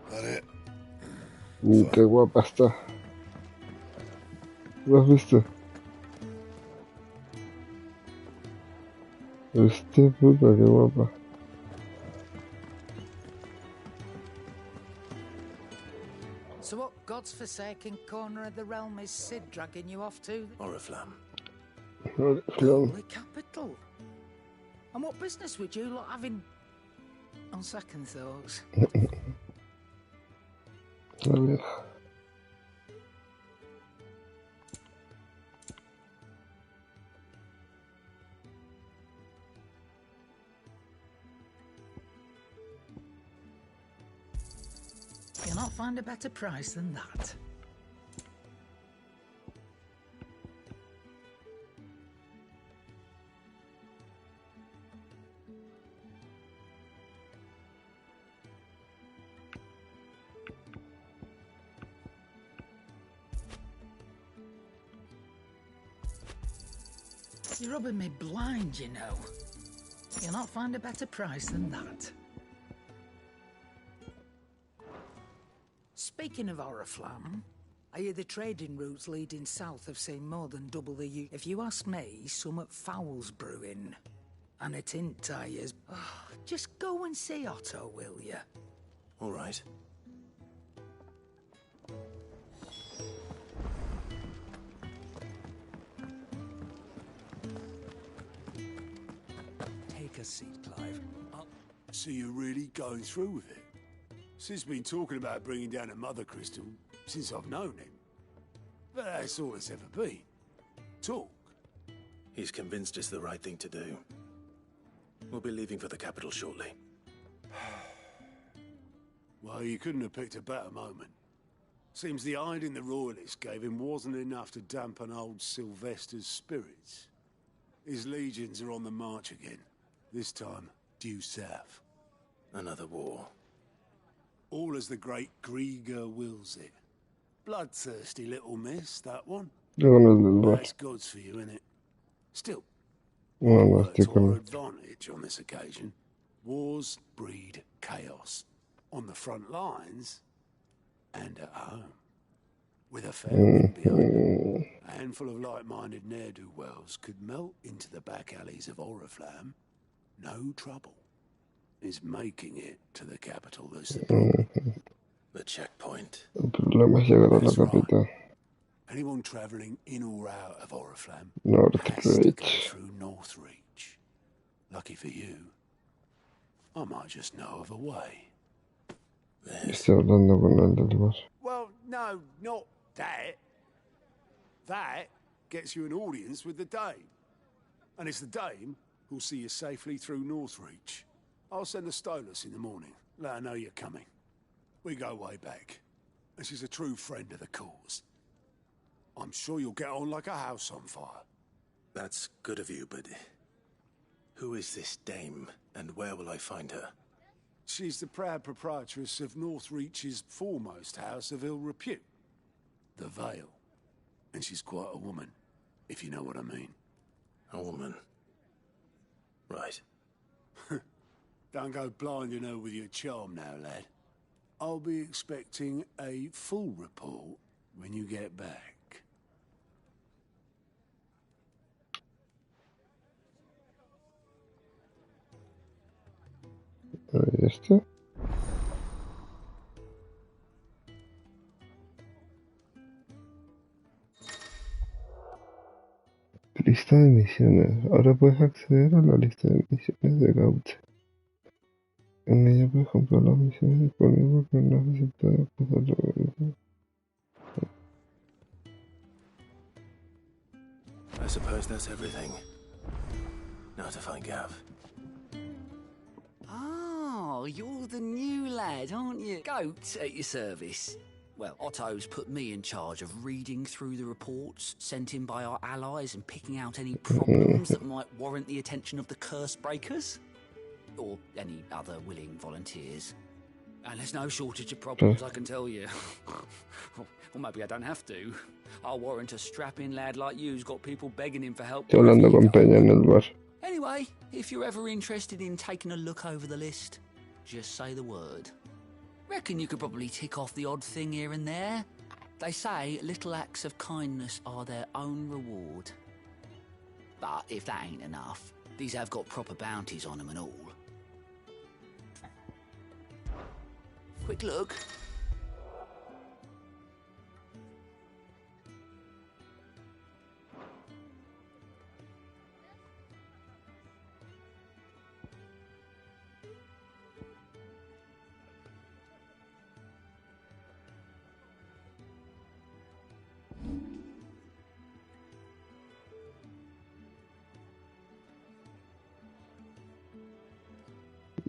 That it? Qué guapa está. ¿Lo has visto? Puta, qué guapa. So what god's-forsaken corner of the realm is Sid dragging you off to? Oriflamme. The capital. And what business would you lot having on second thoughts? You'll not find a better price than that. You're rubbing me blind, you know. You'll not find a better price than that. Speaking of Oriflamme, I hear the trading routes leading south have seen more than double the use. If you ask me, summat foul's brewing. And a tint tires. Oh, just go and see Otto, will you? All right. Take a seat, Clive. So you're really going through with it? Sid's been talking about bringing down a mother crystal since I've known him. But that's all it's ever been. Talk. He's convinced it's the right thing to do. We'll be leaving for the capital shortly. Well, you couldn't have picked a better moment. Seems the hiding the royalists gave him wasn't enough to dampen old Sylvester's spirits. His legions are on the march again. This time, due south. Another war. All as the great Grieger wills it. Bloodthirsty little miss, that one. That's God's for you, innit? Still, work to our advantage on this occasion. Wars breed chaos. On the front lines, and at home. With a fair wind behind them, a handful of like-minded ne'er-do-wells could melt into the back alleys of Oriflamme. No trouble. Is making it to the capital that's the problem. The checkpoint. El problema es llegar a la capital. Anyone travelling in or out of Oriflamme Northreach. has to go through Northreach. Lucky for you, I might just know of a way. Estoy hablando con el del bar. Well, no, not that. That gets you an audience with the Dame. And it's the Dame who'll see you safely through Northreach. I'll send the Stolas in the morning. Let her know you're coming. We go way back. And she's a true friend of the cause. I'm sure you'll get on like a house on fire. That's good of you, but who is this dame, and where will I find her? She's the proud proprietress of Northreach's foremost house of ill repute, the Vale. And she's quite a woman, if you know what I mean. A woman. Right. Don't go blinding her with your charm now, lad. I'll be expecting a full report when you get back. Ahí está. Lista de misiones. Ahora puedes acceder a la lista de misiones de Gauche. En ella puedes comprar las misiones disponibles que no has aceptado por otro grupo. I suppose that's everything. Now to find Gav. Oh, you're the new lad, aren't you? Goat at your service. Well, Otto's put me in charge of reading through the reports sent in by our allies and picking out any problems that might warrant the attention of the curse breakers. Or any other willing volunteers. And there's no shortage of problems, I can tell you. Or maybe I don't have to. I'll warrant a strapping lad like you's got people begging him for help. Estoy hablando con Peña en el bar. Anyway, if you're ever interested in taking a look over the list, just say the word. Reckon you could probably tick off the odd thing here and there. They say little acts of kindness are their own reward. But if that ain't enough, these have got proper bounties on them and all. Quick look.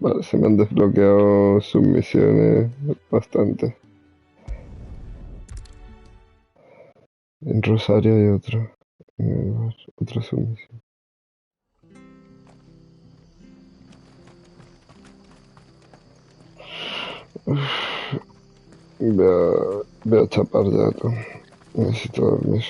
Vale, se me han desbloqueado submisiones bastante. En Rosario hay otra sumisión. Voy a chapar ya, tú. Necesito dormir.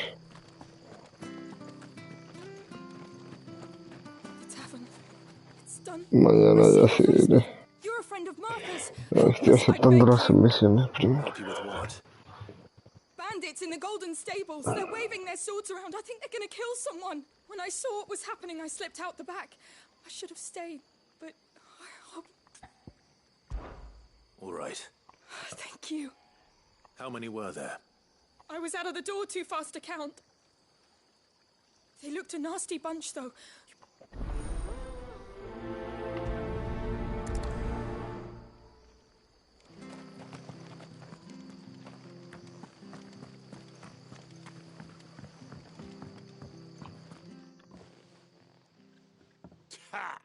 Mañana ya seguiré. You're a friend of Martha's. Estoy aceptando las submisiones primero. Help you with what? Bandits in the Golden Stables. They're waving their swords around. I think they're going to kill someone. When I saw what was happening, I slipped out the back. I should have stayed, but... All right. Thank you. How many were there? I was out of the door too fast to count. They looked a nasty bunch, though. Ha!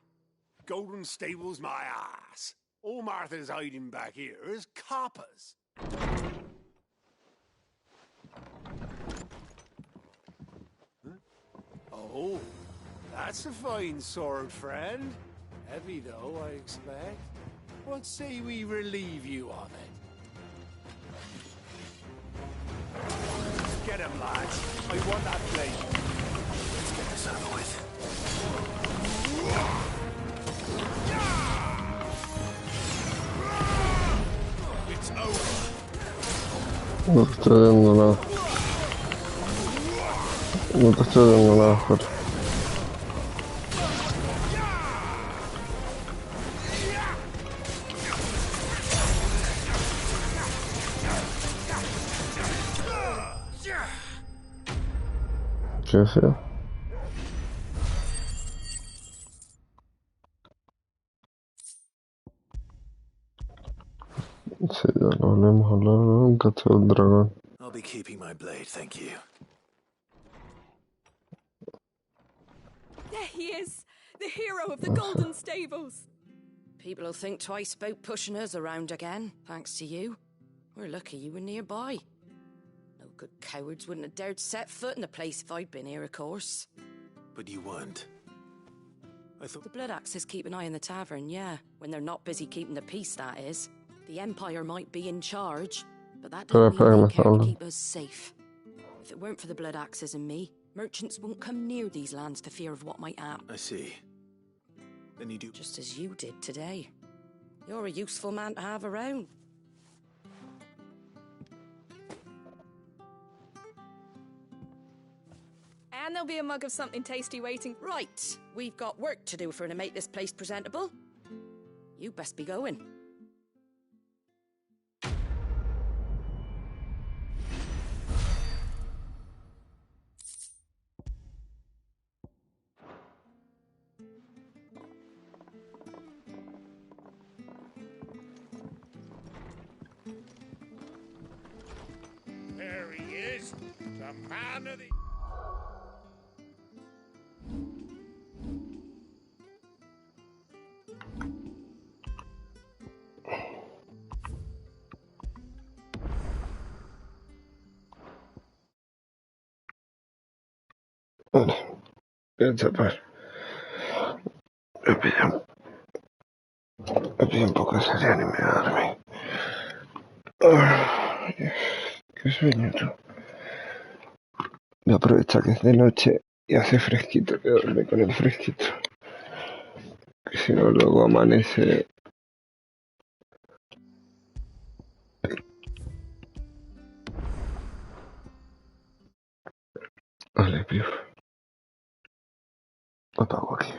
Golden Stables, my ass. All Martha's hiding back here is coppers. Huh? Oh, that's a fine sword, friend. Heavy, though, I expect. What say we relieve you of it? Get him, lads. I want that blade. Let's get this over with. It's over. No te estoy dando nada. No te estoy dando nada, Jorge. Qué feo. Sí, ya lo hablamos hablado, un cacho del dragón. I'll be keeping my blade, thank you. There he is, the hero of the Golden Stables. People will think twice about pushing us around again, thanks to you. We're lucky you were nearby. No good cowards wouldn't have dared set foot in the place if I'd been here, of course. But you weren't. I thought... The Blood Axes keep an eye on the tavern, yeah. When they're not busy keeping the peace, that is. The Empire might be in charge, but that don't mean they care to keep us safe. If it weren't for the Blood Axes and me, merchants won't come near these lands for fear of what might happen. I see. Then you do... Just as you did today. You're a useful man to have around. And there'll be a mug of something tasty waiting. Right. We've got work to do for to make this place presentable. You best be going. There he is, the man of the... Vale, voy a chapar. Me pillo un poco de serión y me voy a dormir. Ay, qué sueño, tú. Voy a aprovechar que es de noche y hace fresquito, que dormir con el fresquito. Que si no, luego amanece. Vale, piuf. Apago aquí.